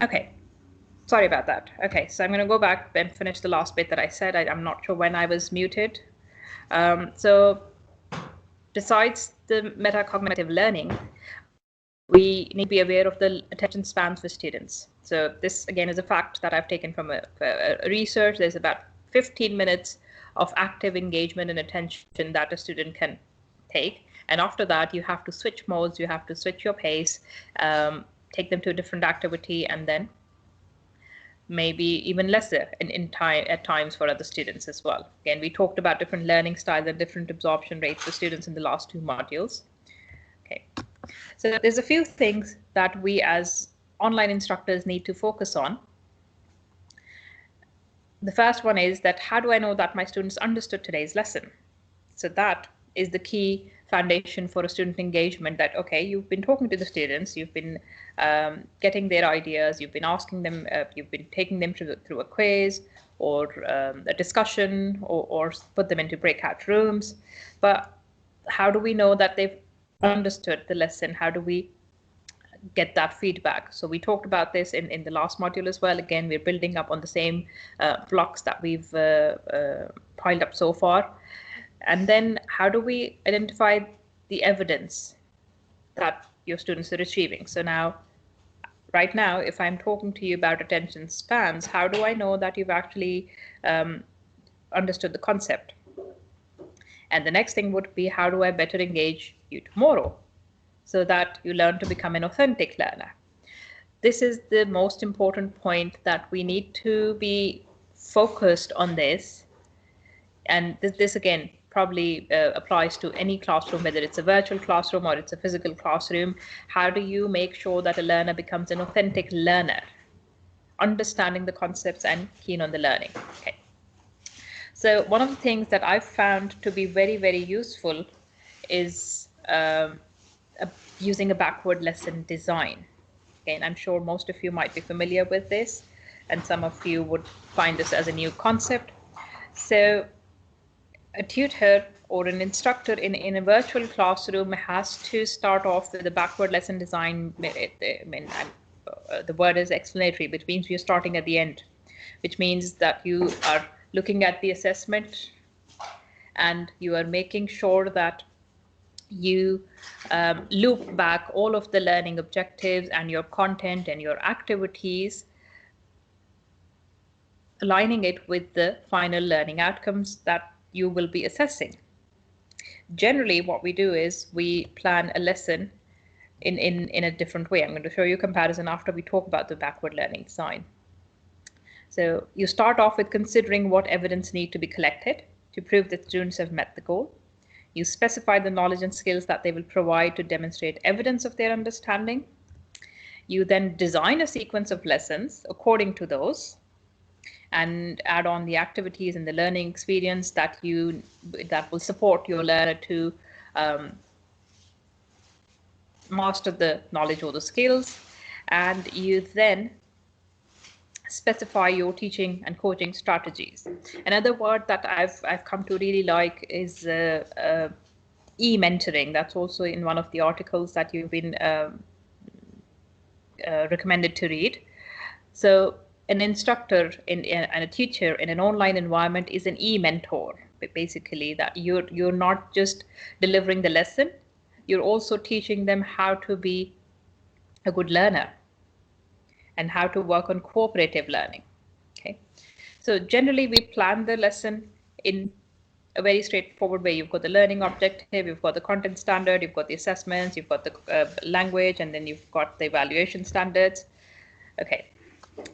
Okay. Sorry about that. Okay, so I'm going to go back and finish the last bit that I said. I'm not sure when I was muted. So besides the metacognitive learning, we need to be aware of the attention spans for students. So this, again, is a fact that I've taken from a research. There's about 15 minutes of active engagement and attention that a student can take. And after that, you have to switch modes, you have to switch your pace, take them to a different activity, and then maybe even lesser in time at times for other students as well. Again, we talked about different learning styles and different absorption rates for students in the last 2 modules. Okay, so there's a few things that we as online instructors need to focus on. The first one is that how do I know that my students understood today's lesson? So that is the key foundation for a student engagement, that, okay, you've been talking to the students, you've been getting their ideas, you've been asking them, you've been taking them through a quiz or a discussion, or put them into breakout rooms. But how do we know that they've understood the lesson? How do we get that feedback? So we talked about this in the last module as well. Again, we're building up on the same blocks that we've piled up so far. And then how do we identify the evidence that your students are achieving? So now, right now, if I'm talking to you about attention spans, how do I know that you've actually understood the concept? And the next thing would be, how do I better engage you tomorrow so that you learn to become an authentic learner? This is the most important point, that we need to be focused on this. And this again, probably applies to any classroom, whether it's a virtual classroom or it's a physical classroom. How do you make sure that a learner becomes an authentic learner, understanding the concepts and keen on the learning? Okay. So one of the things that I've found to be very, very useful is using a backward lesson design. Again, I'm sure most of you might be familiar with this, and some of you would find this as a new concept. So a tutor or an instructor in a virtual classroom has to start off with a backward lesson design. The word is explanatory, which means you're starting at the end, which means that you are looking at the assessment and you are making sure that you loop back all of the learning objectives and your content and your activities, aligning it with the final learning outcomes that you will be assessing. Generally, what we do is we plan a lesson in a different way. I'm going to show you a comparison after we talk about the backward learning design. So you start off with considering what evidence need to be collected to prove that students have met the goal. You specify the knowledge and skills that they will provide to demonstrate evidence of their understanding. You then design a sequence of lessons according to those. and add on the activities and the learning experience that will support your learner to master the knowledge or the skills. And you then specify your teaching and coaching strategies. Another word that I've come to really like is e-mentoring. That's also in one of the articles that you've been recommended to read. So an instructor and a teacher in an online environment is an e-mentor. Basically, that you're not just delivering the lesson, you're also teaching them how to be a good learner and how to work on cooperative learning. Okay, so generally we plan the lesson in a very straightforward way. You've got the learning objective, you've got the content standard, you've got the assessments, you've got the language, and then you've got the evaluation standards. Okay,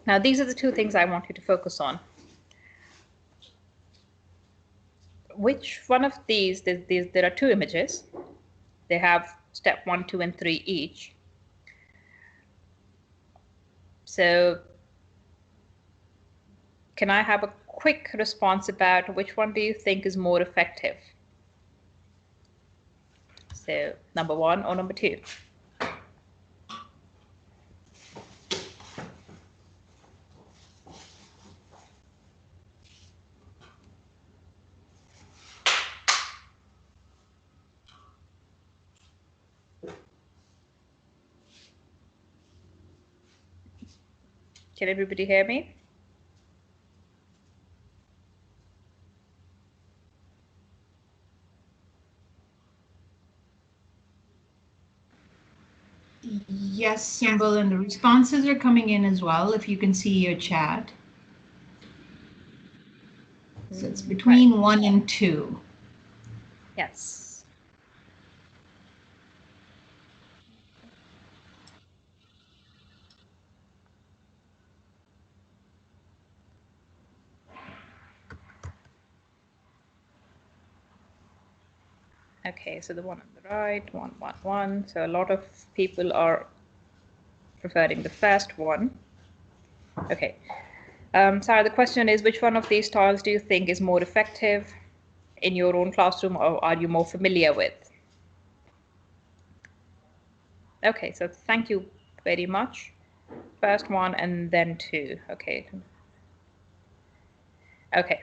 now these are the two things I want you to focus on. Which one of these, there are two images. They have step 1, 2, and 3 each. So can I have a quick response about which one do you think is more effective? So number 1 or number 2? Can everybody hear me? Yes, Symbol, and the responses are coming in as well, if you can see your chat. So it's between 1 and 2. Yes. Okay, so the one on the right, 1, 1, 1. So a lot of people are preferring the first one. Okay. Sarah, the question is, which one of these styles do you think is more effective in your own classroom, or are you more familiar with? Okay, so thank you very much. First one and then 2. Okay. Okay.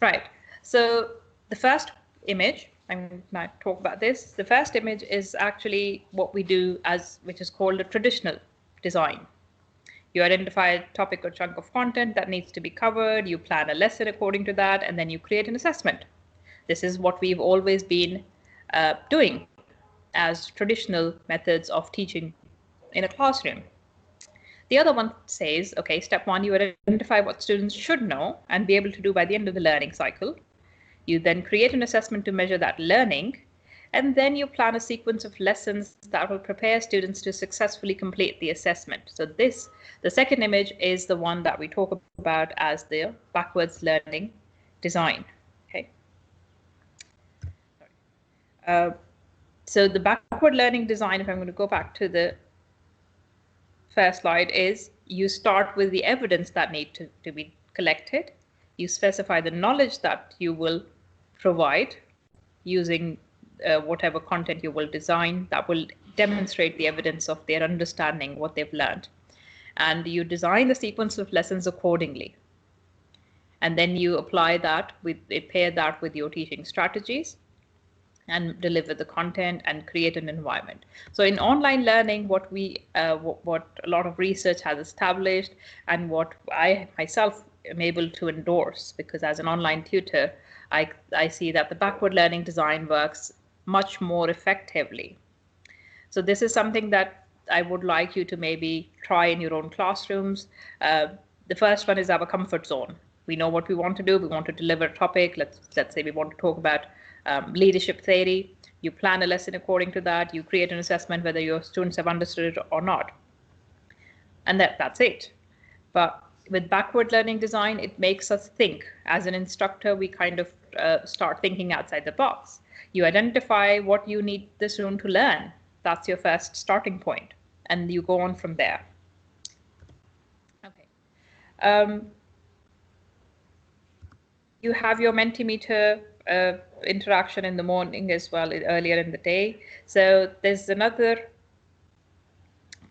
Right. So the first image, I'm going to talk about this. The first image is actually what we do which is called a traditional design. You identify a topic or chunk of content that needs to be covered, you plan a lesson according to that, and then you create an assessment. This is what we've always been doing as traditional methods of teaching in a classroom. The other one says, okay, step 1, you identify what students should know and be able to do by the end of the learning cycle. You then create an assessment to measure that learning, and then you plan a sequence of lessons that will prepare students to successfully complete the assessment. So the second image is the one that we talk about as the backwards learning design. Okay. So the backward learning design, if I'm going to go back to the first slide, is you start with the evidence that need to be collected. You specify the knowledge that you will provide using whatever content you will design that will demonstrate the evidence of their understanding what they've learned. And you design the sequence of lessons accordingly. And then you apply that pair that with your teaching strategies and deliver the content and create an environment. So in online learning, what a lot of research has established, and what I myself am able to endorse, because as an online tutor, I see that the backward learning design works much more effectively. So this is something that I would like you to maybe try in your own classrooms. The first one is our comfort zone. We know what we want to do. We want to deliver a topic. Let's say we want to talk about leadership theory. You plan a lesson according to that. You create an assessment whether your students have understood it or not. And that's it. But with backward learning design, it makes us think. As an instructor, we kind of start thinking outside the box. You identify what you need the student to learn. That's your first starting point, and you go on from there. Okay. you have your Mentimeter interaction in the morning as well, earlier in the day. So there's another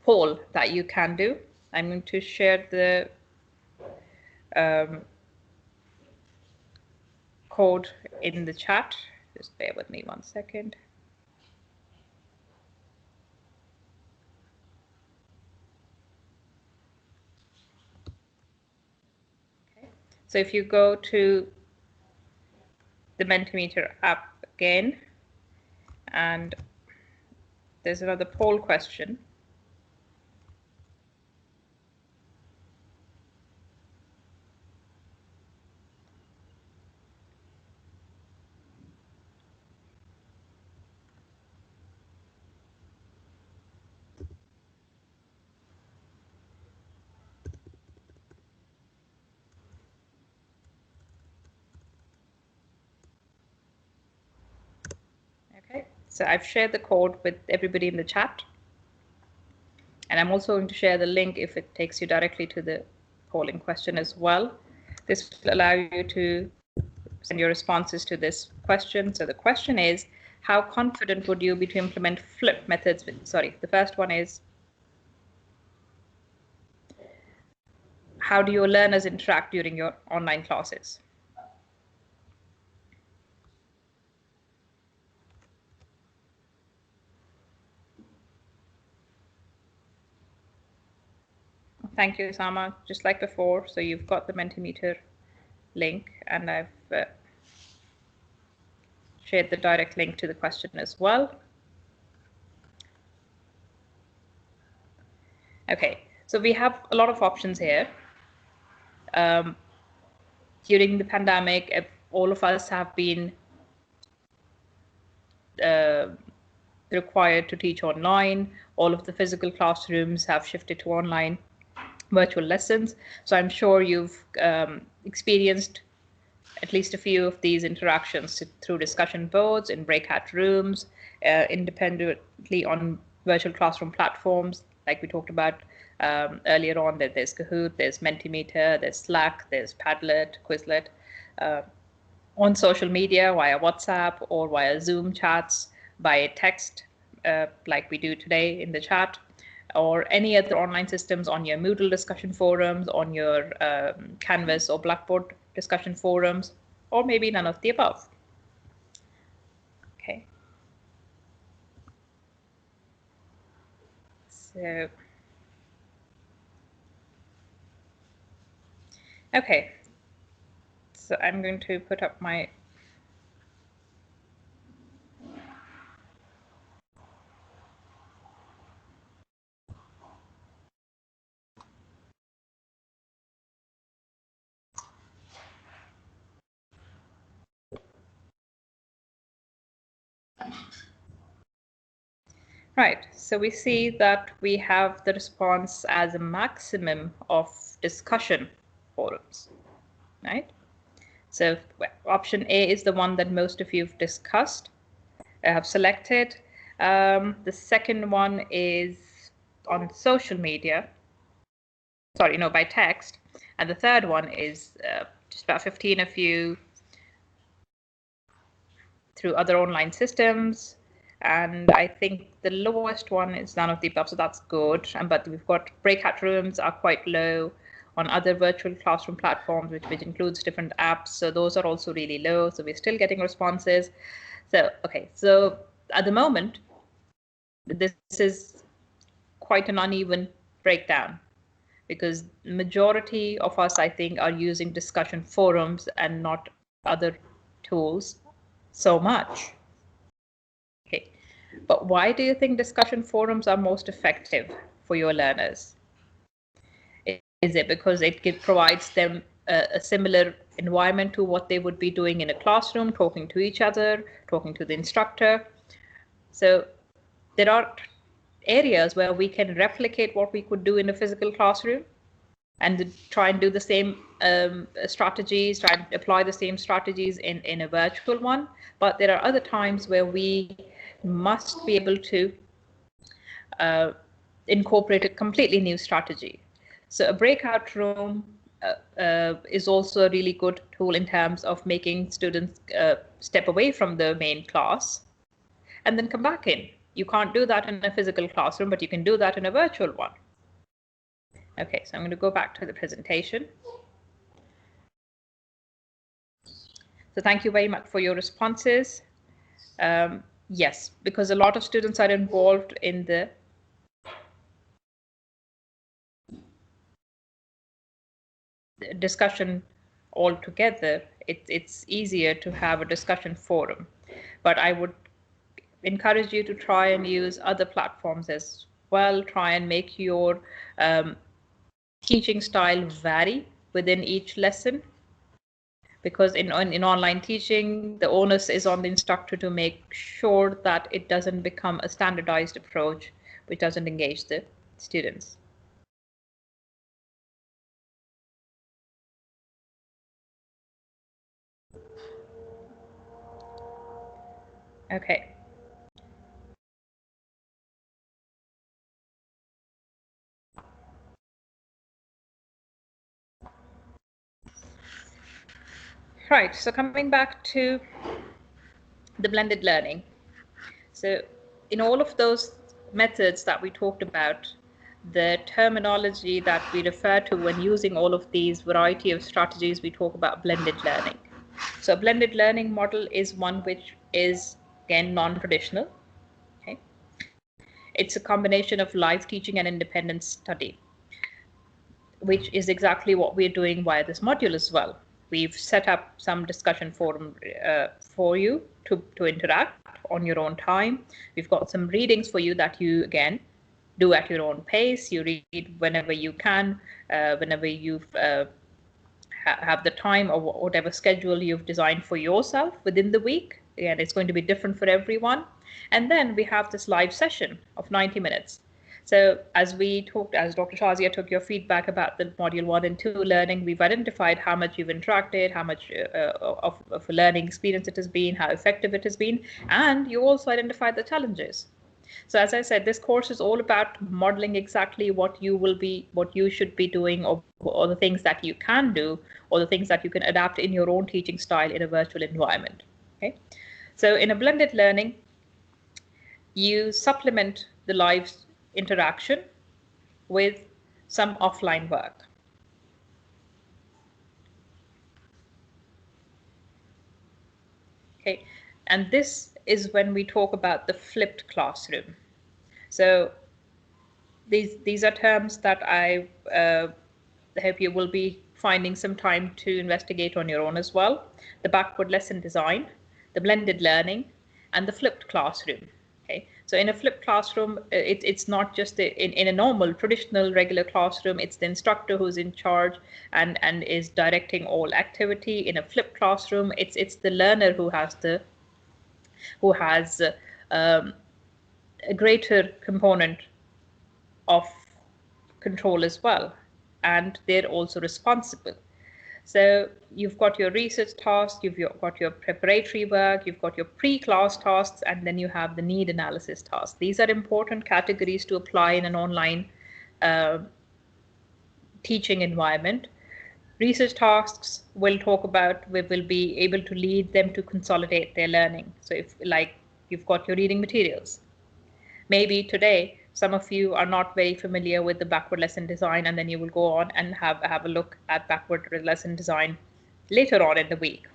poll that you can do. I'm going to share the code in the chat. Just bear with me 1 second. Okay. So if you go to the Mentimeter app again, and there's another poll question. Okay, so I've shared the code with everybody in the chat. And I'm also going to share the link if it takes you directly to the polling question as well. This will allow you to send your responses to this question. So the question is, how confident would you be to implement flip methods with, sorry, the first one is, how do your learners interact during your online classes? Thank you, Sama. Just like before, so you've got the Mentimeter link, and I've shared the direct link to the question as well. Okay, so we have a lot of options here. During the pandemic, all of us have been required to teach online. All of the physical classrooms have shifted to online virtual lessons. So I'm sure you've experienced at least a few of these interactions through discussion boards, in breakout rooms, independently on virtual classroom platforms, like we talked about earlier on. That there's Kahoot, there's Mentimeter, there's Slack, there's Padlet, Quizlet, on social media via WhatsApp or via Zoom chats, by text, like we do today in the chat, or any other online systems on your Moodle discussion forums, on your Canvas or Blackboard discussion forums, or maybe none of the above. Okay. So, okay. So I'm going to put up my right, so we see that we have the response as a maximum of discussion forums, right? So option A is the one that most of you have discussed, have selected. The second one is on social media, sorry, no, by text. And the third one is just about 15 of you through other online systems. And I think the lowest one is none of the above, so that's good. But we've got breakout rooms are quite low on other virtual classroom platforms, which includes different apps. So those are also really low. So we're still getting responses. So, okay, so at the moment, this is quite an uneven breakdown, because majority of us, I think, are using discussion forums and not other tools so much. Okay, but why do you think discussion forums are most effective for your learners? Is it because it provides them a similar environment to what they would be doing in a classroom, talking to each other, talking to the instructor? So there are areas where we can replicate what we could do in a physical classroom and try and do the same strategies, try and apply the same strategies in a virtual one. But there are other times where we must be able to incorporate a completely new strategy. So a breakout room is also a really good tool in terms of making students step away from the main class and then come back in. You can't do that in a physical classroom, but you can do that in a virtual one. Okay, so I'm going to go back to the presentation. So thank you very much for your responses. Yes, because a lot of students are involved in the discussion altogether. It's easier to have a discussion forum, but I would encourage you to try and use other platforms as well. Try and make your teaching style vary within each lesson, because in online teaching, the onus is on the instructor to make sure that it doesn't become a standardized approach which doesn't engage the students. Okay. Right, so coming back to the blended learning. So in all of those methods that we talked about, the terminology that we refer to when using all of these variety of strategies, we talk about blended learning. So a blended learning model is one which is, again, non-traditional. Okay. It's a combination of live teaching and independent study, which is exactly what we're doing via this module as well. We've set up some discussion forum for you to interact on your own time. We've got some readings for you that you, again, do at your own pace. You read whenever you can, whenever you've have the time or whatever schedule you've designed for yourself within the week. Again, it's going to be different for everyone. And then we have this live session of 90 minutes. So as we talked, as Dr. Shazia took your feedback about the module 1 and 2 learning, we've identified how much you've interacted, how much of a learning experience it has been, how effective it has been, and you also identified the challenges. So as I said, this course is all about modeling exactly what you should be doing, or the things that you can do, or the things that you can adapt in your own teaching style in a virtual environment. Okay, so in a blended learning, you supplement the live interaction with some offline work. Okay, and this is when we talk about the flipped classroom. So these are terms that I hope you will be finding some time to investigate on your own as well. The backward lesson design, the blended learning, and the flipped classroom. Okay, so in a flipped classroom, it's not just in a normal, traditional, regular classroom, it's the instructor who's in charge and is directing all activity. In a flipped classroom, it's the learner who has a greater component of control as well, and they're also responsible. So you've got your research tasks, you've got your preparatory work, you've got your pre-class tasks, and then you have the need analysis tasks. These are important categories to apply in an online teaching environment. Research tasks we'll talk about, we will be able to lead them to consolidate their learning. So if, like, you've got your reading materials. Maybe today, some of you are not very familiar with the backward lesson design, and then you will go on and have a look at backward lesson design later on in the week,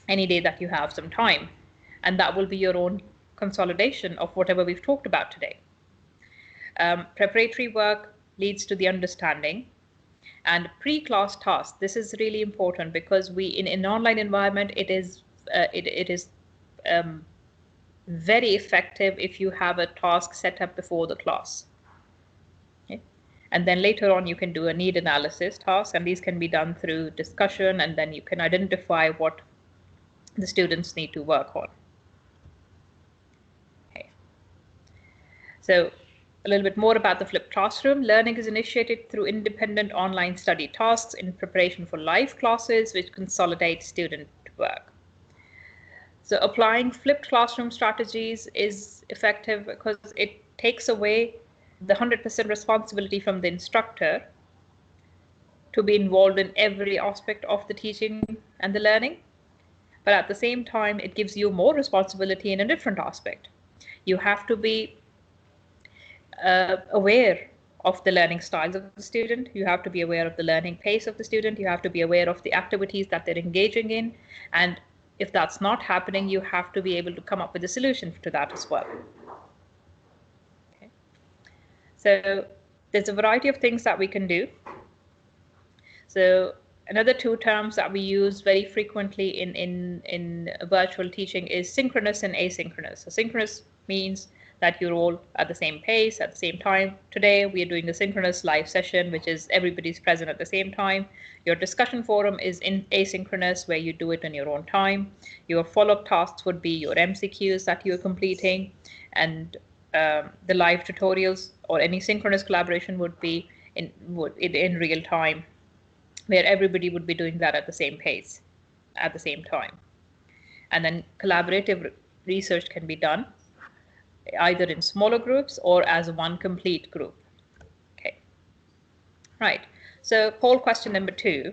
any day that you have some time. And that will be your own consolidation of whatever we've talked about today. Preparatory work leads to the understanding. And pre-class tasks, this is really important because in an online environment, it is very effective if you have a task set up before the class. Okay. And then later on, you can do a need analysis task, and these can be done through discussion, and then you can identify what the students need to work on. Okay. So a little bit more about the flipped classroom. Learning is initiated through independent online study tasks in preparation for live classes, which consolidate student work. So applying flipped classroom strategies is effective because it takes away the 100% responsibility from the instructor to be involved in every aspect of the teaching and the learning. But at the same time, it gives you more responsibility in a different aspect. You have to be aware of the learning styles of the student. You have to be aware of the learning pace of the student. You have to be aware of the activities that they're engaging in. And if that's not happening, you have to be able to come up with a solution to that as well. Okay. So there's a variety of things that we can do. So another two terms that we use very frequently in virtual teaching is synchronous and asynchronous. So synchronous means that you're all at the same pace, at the same time. Today, we are doing a synchronous live session, which is everybody's present at the same time. Your discussion forum is in asynchronous, where you do it in your own time. Your follow-up tasks would be your MCQs that you're completing, and the live tutorials or any synchronous collaboration would be in real time, where everybody would be doing that at the same pace, at the same time. And then collaborative research can be done either in smaller groups or as one complete group. Okay, right. So poll question number 2,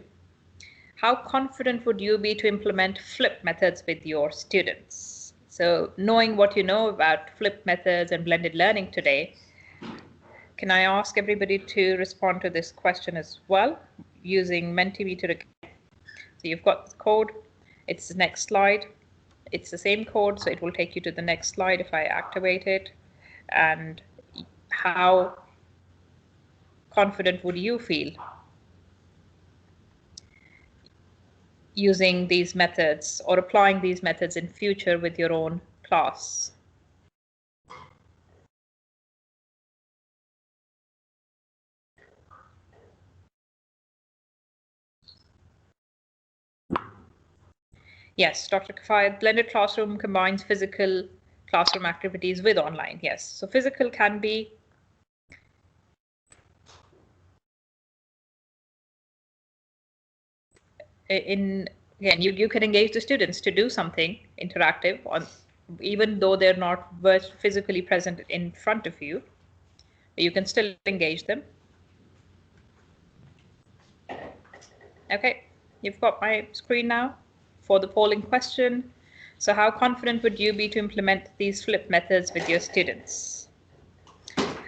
how confident would you be to implement flip methods with your students? So knowing what you know about flip methods and blended learning today, can I ask everybody to respond to this question as well using Mentimeter again? So you've got the code, it's the next slide. It's the same code, so it will take you to the next slide if I activate it. And how confident would you feel using these methods or applying these methods in future with your own class? Yes, Dr. Kafayat, blended classroom combines physical classroom activities with online. Yes, so physical can be again, you can engage the students to do something interactive on, even though they're not physically present in front of you, you can still engage them. Okay, you've got my screen now for the polling question. So how confident would you be to implement these flip methods with your students?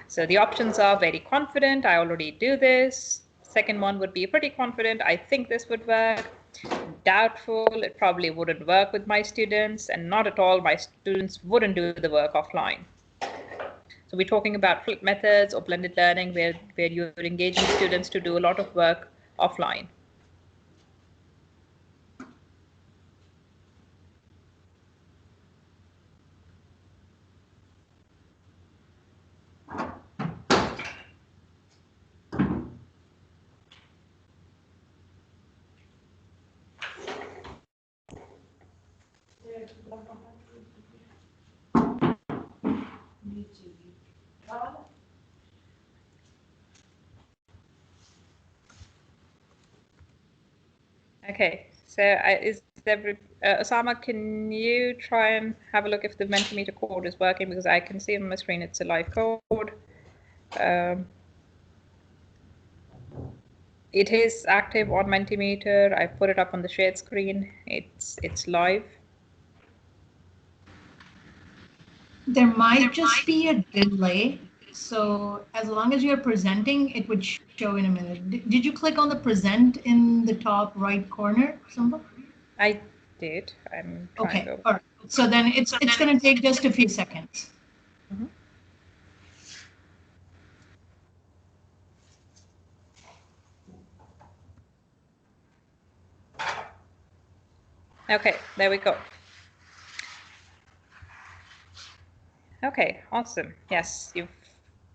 So the options are very confident, I already do this. Second one would be pretty confident, I think this would work. Doubtful, it probably wouldn't work with my students, and not at all, my students wouldn't do the work offline. So we're talking about flip methods or blended learning where you're engaging students to do a lot of work offline. Okay, so Osama, can you try and have a look if the Mentimeter code is working, because I can see on my screen it's a live code. It is active on Mentimeter. I put it up on the shared screen. It's live. There might just be a delay. So as long as you're presenting, it would show in a minute. Did you click on the present in the top right corner, Samba? I did. I'm trying to. All right. So then it's going to take just a few seconds. Mm-hmm. Okay, there we go. Okay, awesome. Yes, you've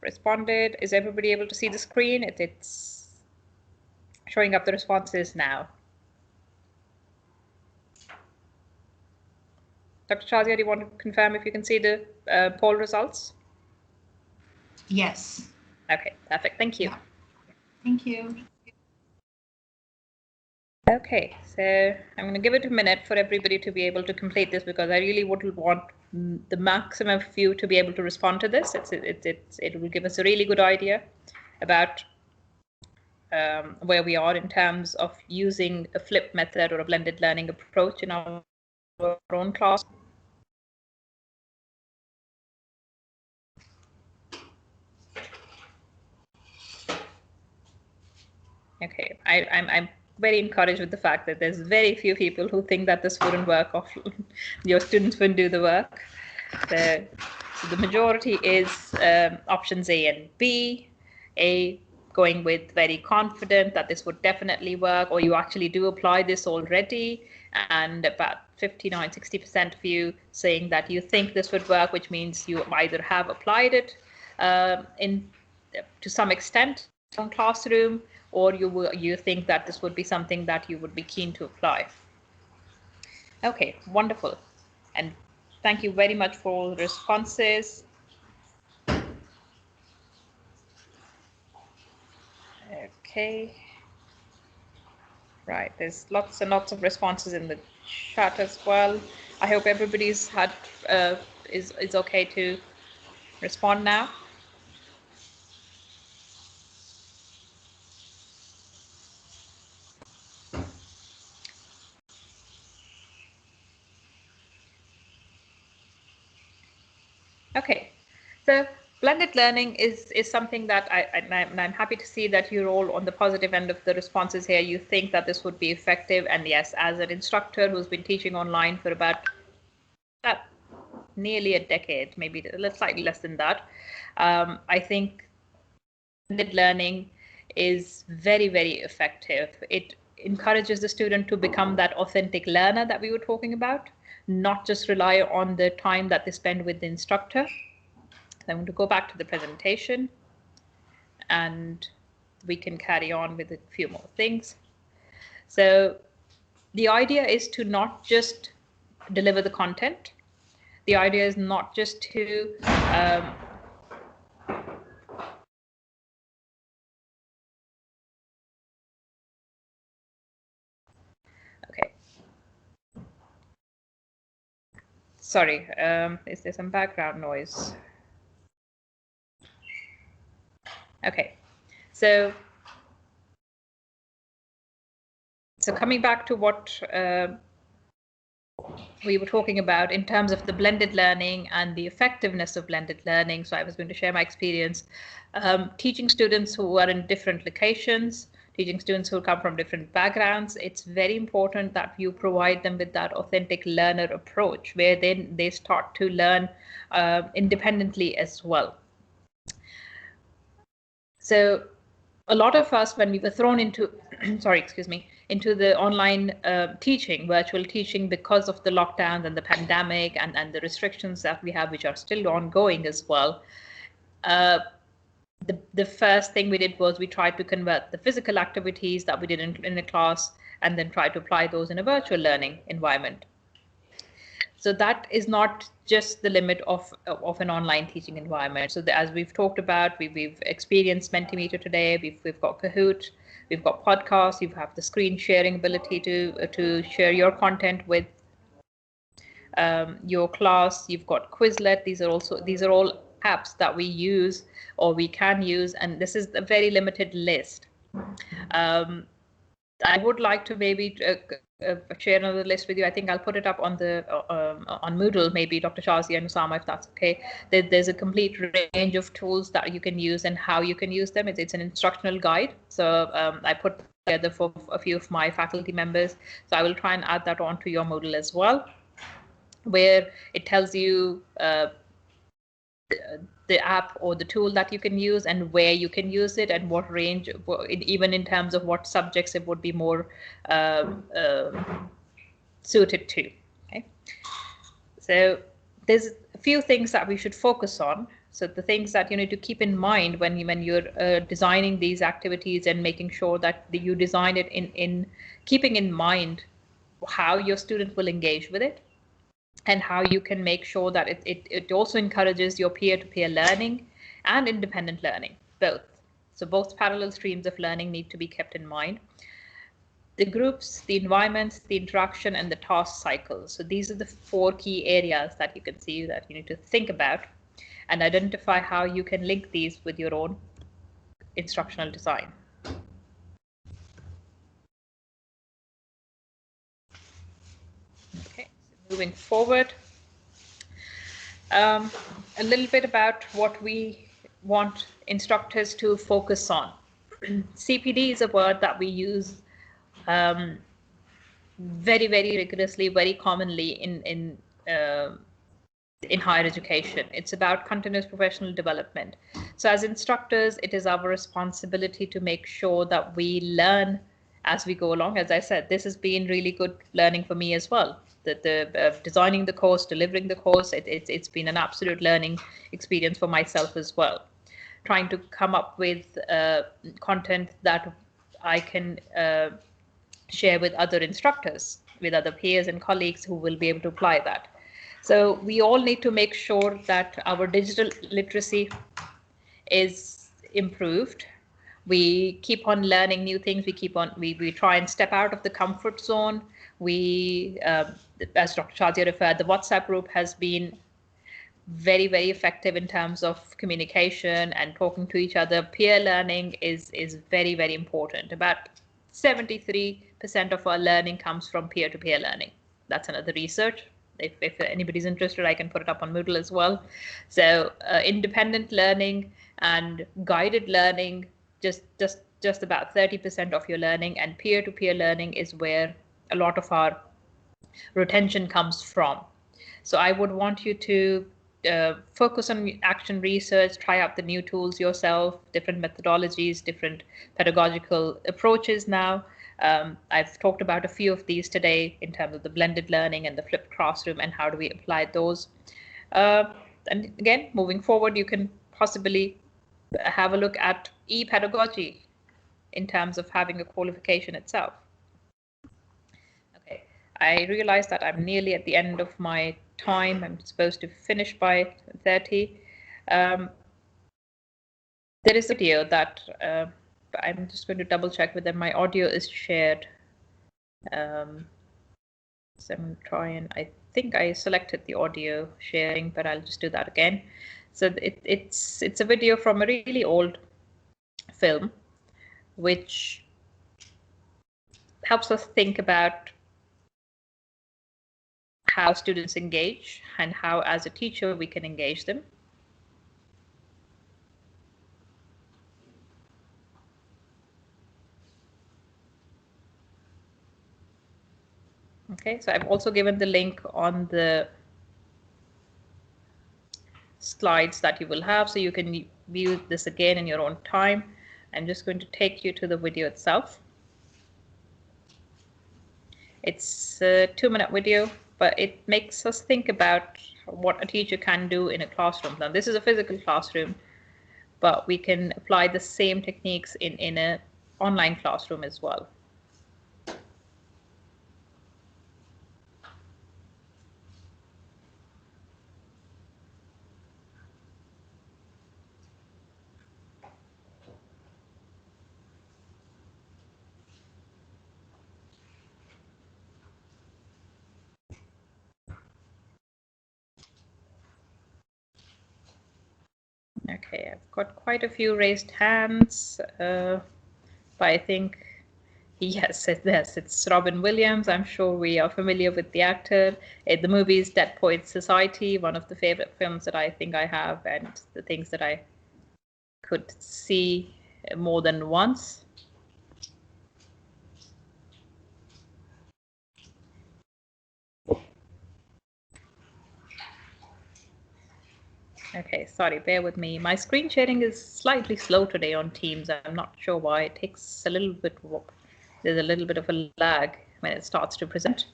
responded. Is everybody able to see the screen? It's showing up the responses now. Dr. Shazia, do you want to confirm if you can see the poll results? Yes. Okay, perfect. Thank you. Yeah. Thank you. Okay, so I'm going to give it a minute for everybody to be able to complete this, because I really would want the maximum of you to be able to respond to this. It will give us a really good idea about where we are in terms of using a flipped method or a blended learning approach in our own class. Okay, I'm very encouraged with the fact that there's very few people who think that this wouldn't work or your students wouldn't do the work. So the majority is options A and B. A, going with very confident that this would definitely work, or you actually do apply this already, and about 59-60% of you saying that you think this would work, which means you either have applied it to some extent in classroom, or you think that this would be something that you would be keen to apply. Okay, wonderful. And thank you very much for all the responses. Okay. Right, there's lots and lots of responses in the chat as well. I hope everybody's had is okay to respond now. Okay, so blended learning is something that I'm happy to see that you're all on the positive end of the responses here. You think that this would be effective, and yes, as an instructor who's been teaching online for about nearly a decade, maybe slightly less than that, I think blended learning is very, very effective. It encourages the student to become that authentic learner that we were talking about, not just rely on the time that they spend with the instructor. So I'm going to go back to the presentation and we can carry on with a few more things. So the idea is to not just deliver the content. The idea is not just to okay. Sorry, is there some background noise? Okay, so coming back to what we were talking about in terms of the blended learning and the effectiveness of blended learning. So I was going to share my experience teaching students who are in different locations, teaching students who come from different backgrounds. It's very important that you provide them with that authentic learner approach where then they start to learn independently as well. So a lot of us, when we were thrown into, sorry, excuse me, into the online teaching, virtual teaching, because of the lockdowns and the pandemic and the restrictions that we have, which are still ongoing as well, the first thing we did was we tried to convert the physical activities that we did in a class and then try to apply those in a virtual learning environment. So that is not just the limit of an online teaching environment. So as we've talked about, we've experienced Mentimeter today, we've got Kahoot, we've got podcasts, you have the screen sharing ability to share your content with your class, you've got Quizlet. These are all apps that we use or we can use, and this is a very limited list. I would like to maybe share another list with you. I think I'll put it up on the on Moodle, maybe Dr. Shazia and Usama, if that's okay. There's a complete range of tools that you can use and how you can use them. It's an instructional guide. So I put together for a few of my faculty members. So I will try and add that onto your Moodle as well, where it tells you the app or the tool that you can use and where you can use it and what range, even in terms of what subjects it would be more suited to. Okay, so there's a few things that we should focus on. So the things that you need to keep in mind when you're designing these activities and making sure that you design it in keeping in mind how your student will engage with it, and how you can make sure that it also encourages your peer-to-peer learning and independent learning, both. So both parallel streams of learning need to be kept in mind. The groups, the environments, the interaction, and the task cycles. So these are the 4 key areas that you can see that you need to think about and identify how you can link these with your own instructional design. moving forward. A little bit about what we want instructors to focus on. CPD is a word that we use very, very rigorously, very commonly in higher education. It's about continuous professional development. So as instructors, it is our responsibility to make sure that we learn as we go along. As I said, this has been really good learning for me as well. Designing the course, delivering the course, it's been an absolute learning experience for myself as well. Trying to come up with content that I can share with other instructors, with other peers and colleagues who will be able to apply that. So we all need to make sure that our digital literacy is improved. We keep on learning new things. We try and step out of the comfort zone. As Dr. Shazia referred, the WhatsApp group has been very, very effective in terms of communication and talking to each other. Peer learning is very, very important. About 73% of our learning comes from peer-to-peer learning. That's another research. If anybody's interested, I can put it up on Moodle as well. So independent learning and guided learning, just about 30% of your learning, and peer-to-peer learning is where a lot of our retention comes from. So I would want you to focus on action research, try out the new tools yourself, different methodologies, different pedagogical approaches now. I've talked about a few of these today in terms of the blended learning and the flipped classroom and how do we apply those. And again, moving forward, you can possibly have a look at e-pedagogy in terms of having a qualification itself. Okay, I realize that I'm nearly at the end of my time. I'm supposed to finish by 30. There is a video that I'm just going to double check whether my audio is shared. So I'm going to try and, I think I selected the audio sharing, but I'll just do that again. So it's a video from a really old film, which helps us think about how students engage and how, as a teacher, we can engage them. Okay, so I've also given the link on the slides that you will have, so you can view this again in your own time. I'm just going to take you to the video itself. It's a 2-minute video, but it makes us think about what a teacher can do in a classroom. Now, this is a physical classroom, but we can apply the same techniques in an online classroom as well. Okay, I've got quite a few raised hands, but I think, yes, it's Robin Williams. I'm sure we are familiar with the actor. The movie is Dead Poets Society, one of the favorite films that I think I have, and the things that I could see more than once. Okay, sorry, bear with me. My screen sharing is slightly slow today on Teams. I'm not sure why. It takes a little bit, there's a little bit of a lag when it starts to present.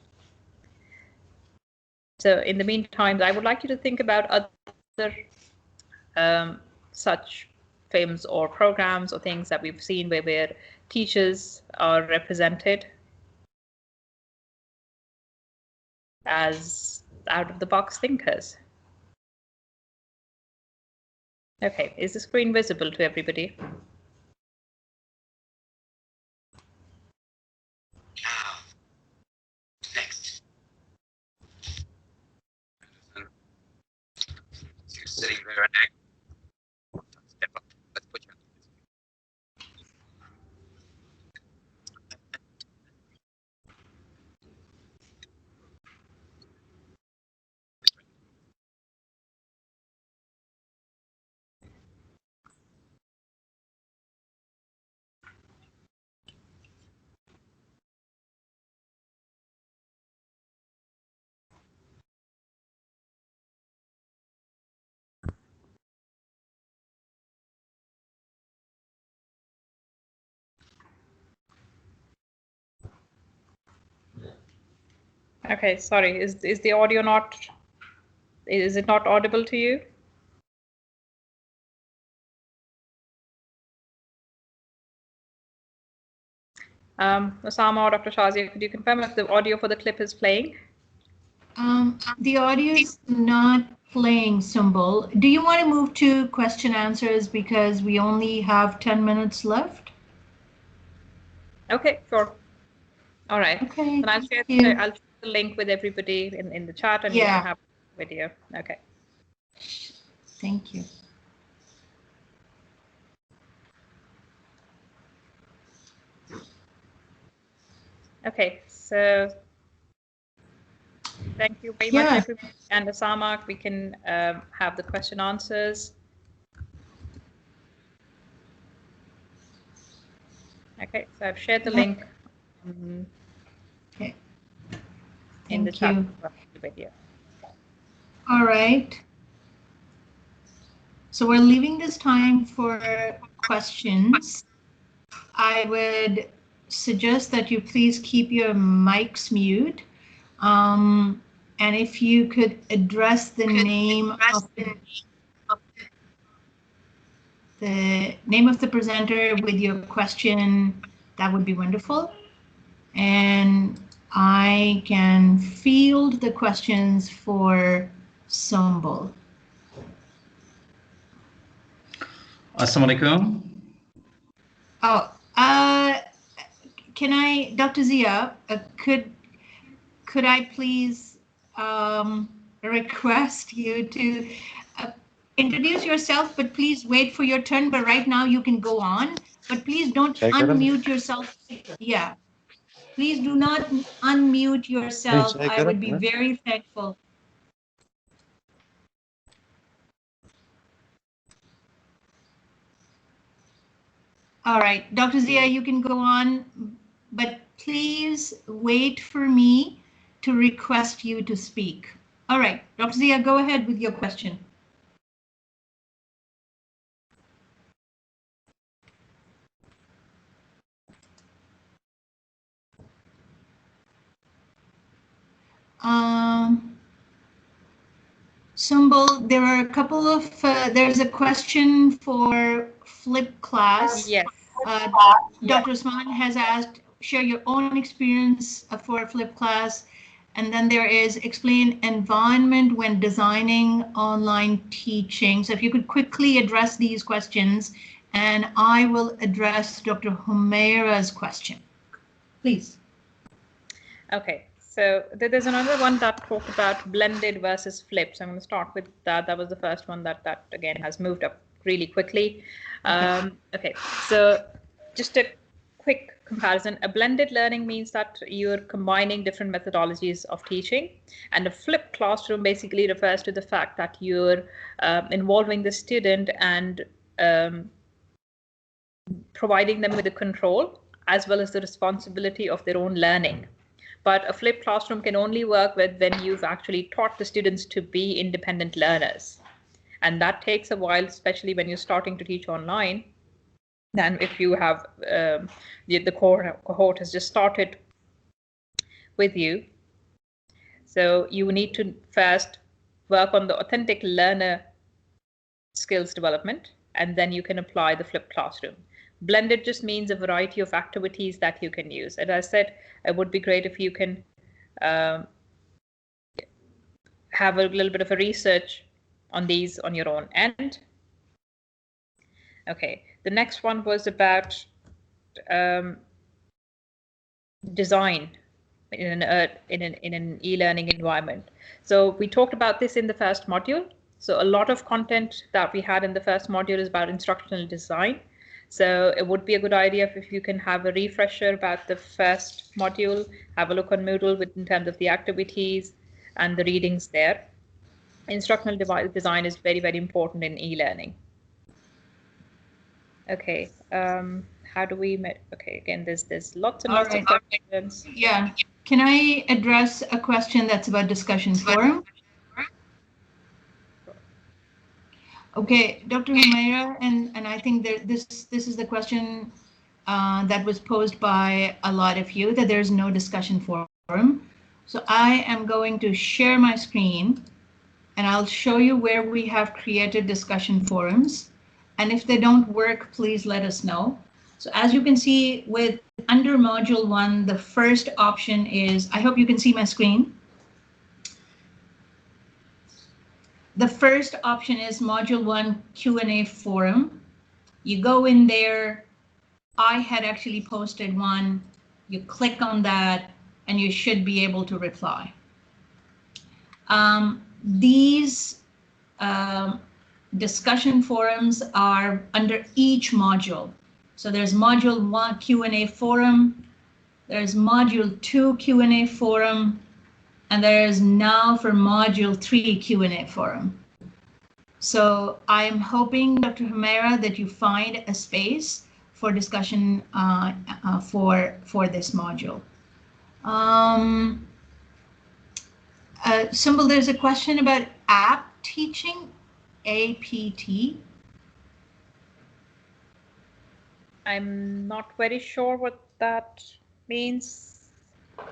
So in the meantime, I would like you to think about other such films or programs or things that we've seen where teachers are represented as out-of-the-box thinkers. Okay, is the screen visible to everybody? Next. You're sitting there and step up. Let's put you on. Okay, sorry. Is the audio not? Is it not audible to you? Osama or Dr. Shazia, could you confirm if the audio for the clip is playing? The audio is not playing, Sumbul. Do you want to move to question answers because we only have 10 minutes left? Okay, sure. All right. Okay. And I'll share the link with everybody in the chat, and you can have the video. Okay. Thank you. Okay, so thank you very much, everybody. And Osama, we can have the question answers. Okay, so I've shared the link in the chat video. All right. So we're leaving this time for questions. I would suggest that you please keep your mics mute. And if you could address the name of the presenter with your question, that would be wonderful. And I can field the questions for Sumbul. Assalamualaikum. Oh, can I, Dr. Zia, could I please request you to introduce yourself, but please wait for your turn. But right now you can go on, but please don't unmute yourself. Yeah, please do not unmute yourself. I would be very thankful. All right, Dr. Zia, you can go on, but please wait for me to request you to speak. All right, Dr. Zia, go ahead with your question. Sumbul, there are a couple of, there's a question for Flip class. Yes. Dr. Usman has asked, share your own experience for Flip class. And then there is explain environment when designing online teaching. So if you could quickly address these questions, and I will address Dr. Humaira's question, please. Okay. So there's another one that talked about blended versus flips. I'm going to start with that. That was the first one that again has moved up really quickly. Okay, so just a quick comparison. A blended learning means that you're combining different methodologies of teaching, and a flipped classroom basically refers to the fact that you're involving the student and providing them with the control as well as the responsibility of their own learning. But a flipped classroom can only work when you've actually taught the students to be independent learners. And that takes a while, especially when you're starting to teach online. Then if you have the cohort has just started with you. So you need to first work on the authentic learner skills development, and then you can apply the flipped classroom. Blended just means a variety of activities that you can use. As I said, it would be great if you can have a little bit of a research on these on your own end. Okay, the next one was about design in an e-learning environment. So we talked about this in the first module. So a lot of content that we had in the first module is about instructional design. So it would be a good idea if you can have a refresher about the first module, have a look on Moodle in terms of the activities and the readings there. Instructional design is very, very important in e-learning. Okay, how do we, okay, again, there's lots and lots of questions. Yeah, can I address a question that's about discussion forum? Okay, Dr. Humaira, and I think that this is the question that was posed by a lot of you, that there's no discussion forum. So I am going to share my screen and I'll show you where we have created discussion forums. And if they don't work, please let us know. So as you can see with under module 1, the first option is, I hope you can see my screen. The first option is module 1 Q&A forum. You go in there. I had actually posted one. You click on that and you should be able to reply. These discussion forums are under each module. So there's module 1 Q&A forum, there's module 2 Q&A forum, and there's now for module 3 Q&A forum. So I'm hoping, Dr. Humaira, that you find a space for discussion for this module. Symbol, there's a question about app teaching, APT. I'm not very sure what that means.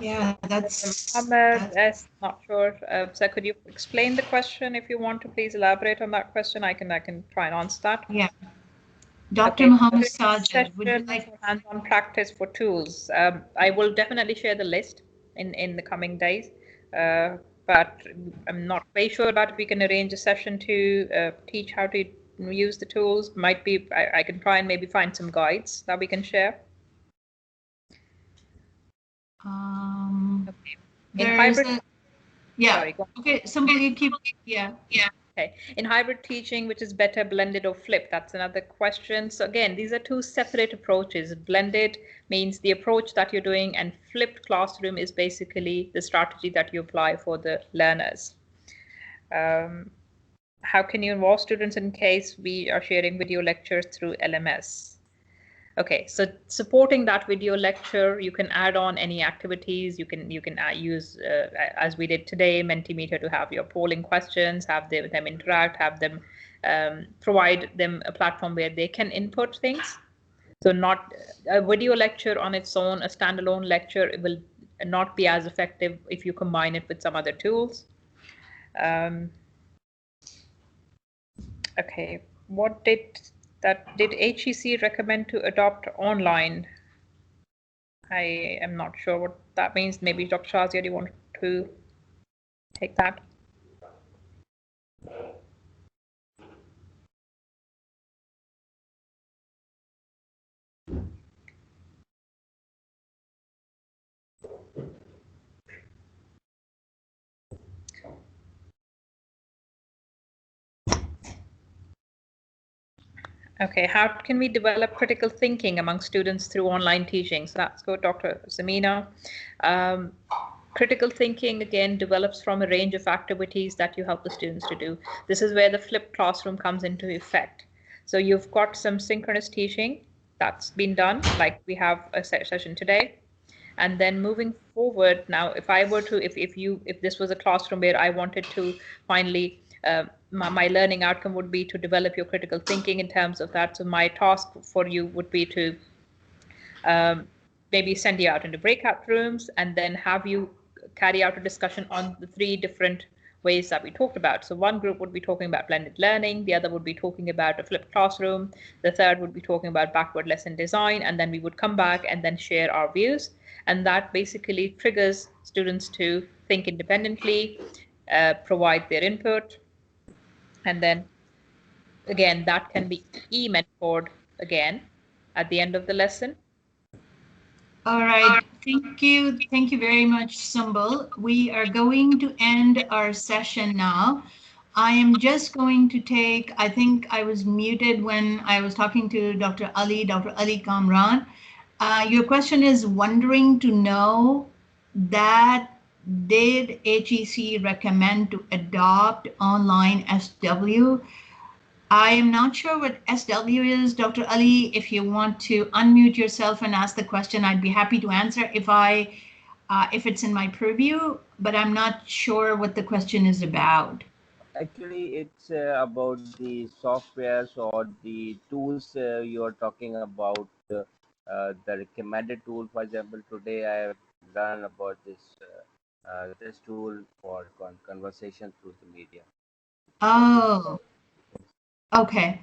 Yeah, that's. Ahmed, yes, not sure. So could you explain the question if you want to? Please elaborate on that question. I can try and answer that. Yeah. Dr. Okay. Muhammad Sajid, would you like hands-on practice for tools? I will definitely share the list in the coming days, but I'm not very sure about if we can arrange a session to teach how to use the tools. Might be I can try and maybe find some guides that we can share. Okay. In hybrid, yeah. Sorry, go on. Okay, somebody keep, yeah. Okay. In hybrid teaching, which is better, blended or flipped? That's another question. So again, these are two separate approaches. Blended means the approach that you're doing, and flipped classroom is basically the strategy that you apply for the learners. How can you involve students in case we are sharing video lectures through LMS? Okay, so supporting that video lecture, you can add on any activities. You can use, as we did today, Mentimeter to have your polling questions, have them interact, have them provide them a platform where they can input things. So not a video lecture on its own, a standalone lecture, it will not be as effective if you combine it with some other tools. Okay, what did HEC recommend to adopt online? I am not sure what that means. Maybe Dr. Shazia, do you want to take that? Okay, how can we develop critical thinking among students through online teaching? So that's good, Dr. Zamina. Critical thinking, again, develops from a range of activities that you help the students to do. This is where the flipped classroom comes into effect. So you've got some synchronous teaching that's been done, like we have a session today. And then moving forward, now, if I were to, if this was a classroom where I wanted to finally, my learning outcome would be to develop your critical thinking in terms of that. So my task for you would be to maybe send you out into breakout rooms and then have you carry out a discussion on the 3 different ways that we talked about. So one group would be talking about blended learning, the other would be talking about a flipped classroom, the third would be talking about backward lesson design, and then we would come back and then share our views. And that basically triggers students to think independently, provide their input, and then again, that can be e-mentored again at the end of the lesson. All right, thank you. Thank you very much, Symbol. We are going to end our session now. I am just going to take, I think I was muted when I was talking to Dr. Ali Kamran. Your question is wondering to know that did HEC recommend to adopt online SW? I am not sure what SW is, Dr. Ali. If you want to unmute yourself and ask the question, I'd be happy to answer if it's in my purview, but I'm not sure what the question is about. Actually, it's about the softwares or the tools you're talking about, the recommended tool. For example, today I have learned about this this tool for conversation through the media. Oh, okay.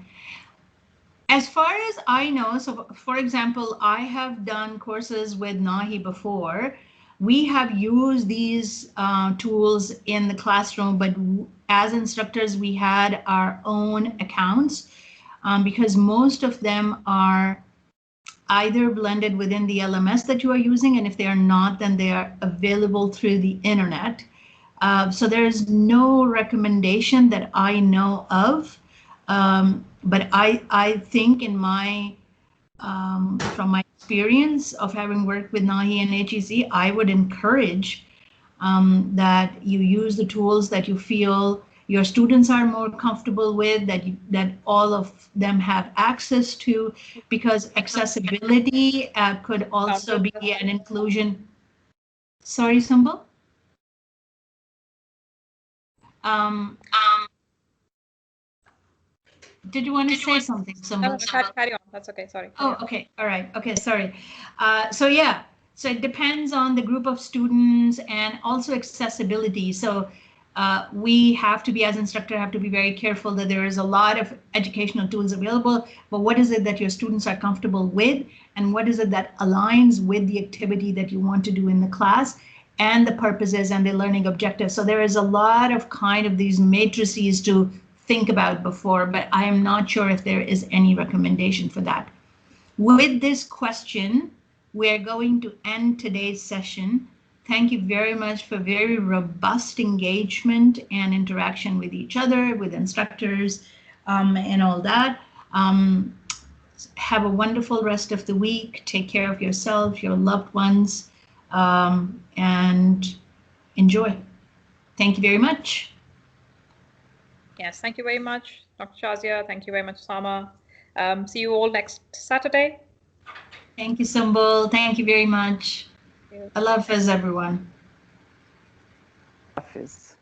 As far as I know, so for example, I have done courses with Nahi before. We have used these tools in the classroom, but as instructors, we had our own accounts because most of them are either blended within the LMS that you are using, and if they are not, then they are available through the internet. So there's no recommendation that I know of, but I think in my from my experience of having worked with Nahi and HEC, I would encourage that you use the tools that you feel your students are more comfortable with, that all of them have access to, because accessibility could also be an inclusion. Sorry, Symbol? Did you want to say something, Symbol? No, carry on. That's okay. Sorry. Oh, okay. All right. Okay. Sorry. So yeah, so it depends on the group of students and also accessibility. So we have to be, as instructor, have to be very careful that there is a lot of educational tools available, but what is it that your students are comfortable with, and what is it that aligns with the activity that you want to do in the class and the purposes and the learning objectives. So there is a lot of kind of these matrices to think about before, but I am not sure if there is any recommendation for that. With this question, we're going to end today's session. Thank you very much for very robust engagement and interaction with each other, with instructors, and all that. Have a wonderful rest of the week. Take care of yourself, your loved ones, and enjoy. Thank you very much. Yes, thank you very much, Dr. Shazia. Thank you very much, Sama. See you all next Saturday. Thank you, Symbol. Thank you very much. Allah Hafiz, everyone. Hafiz.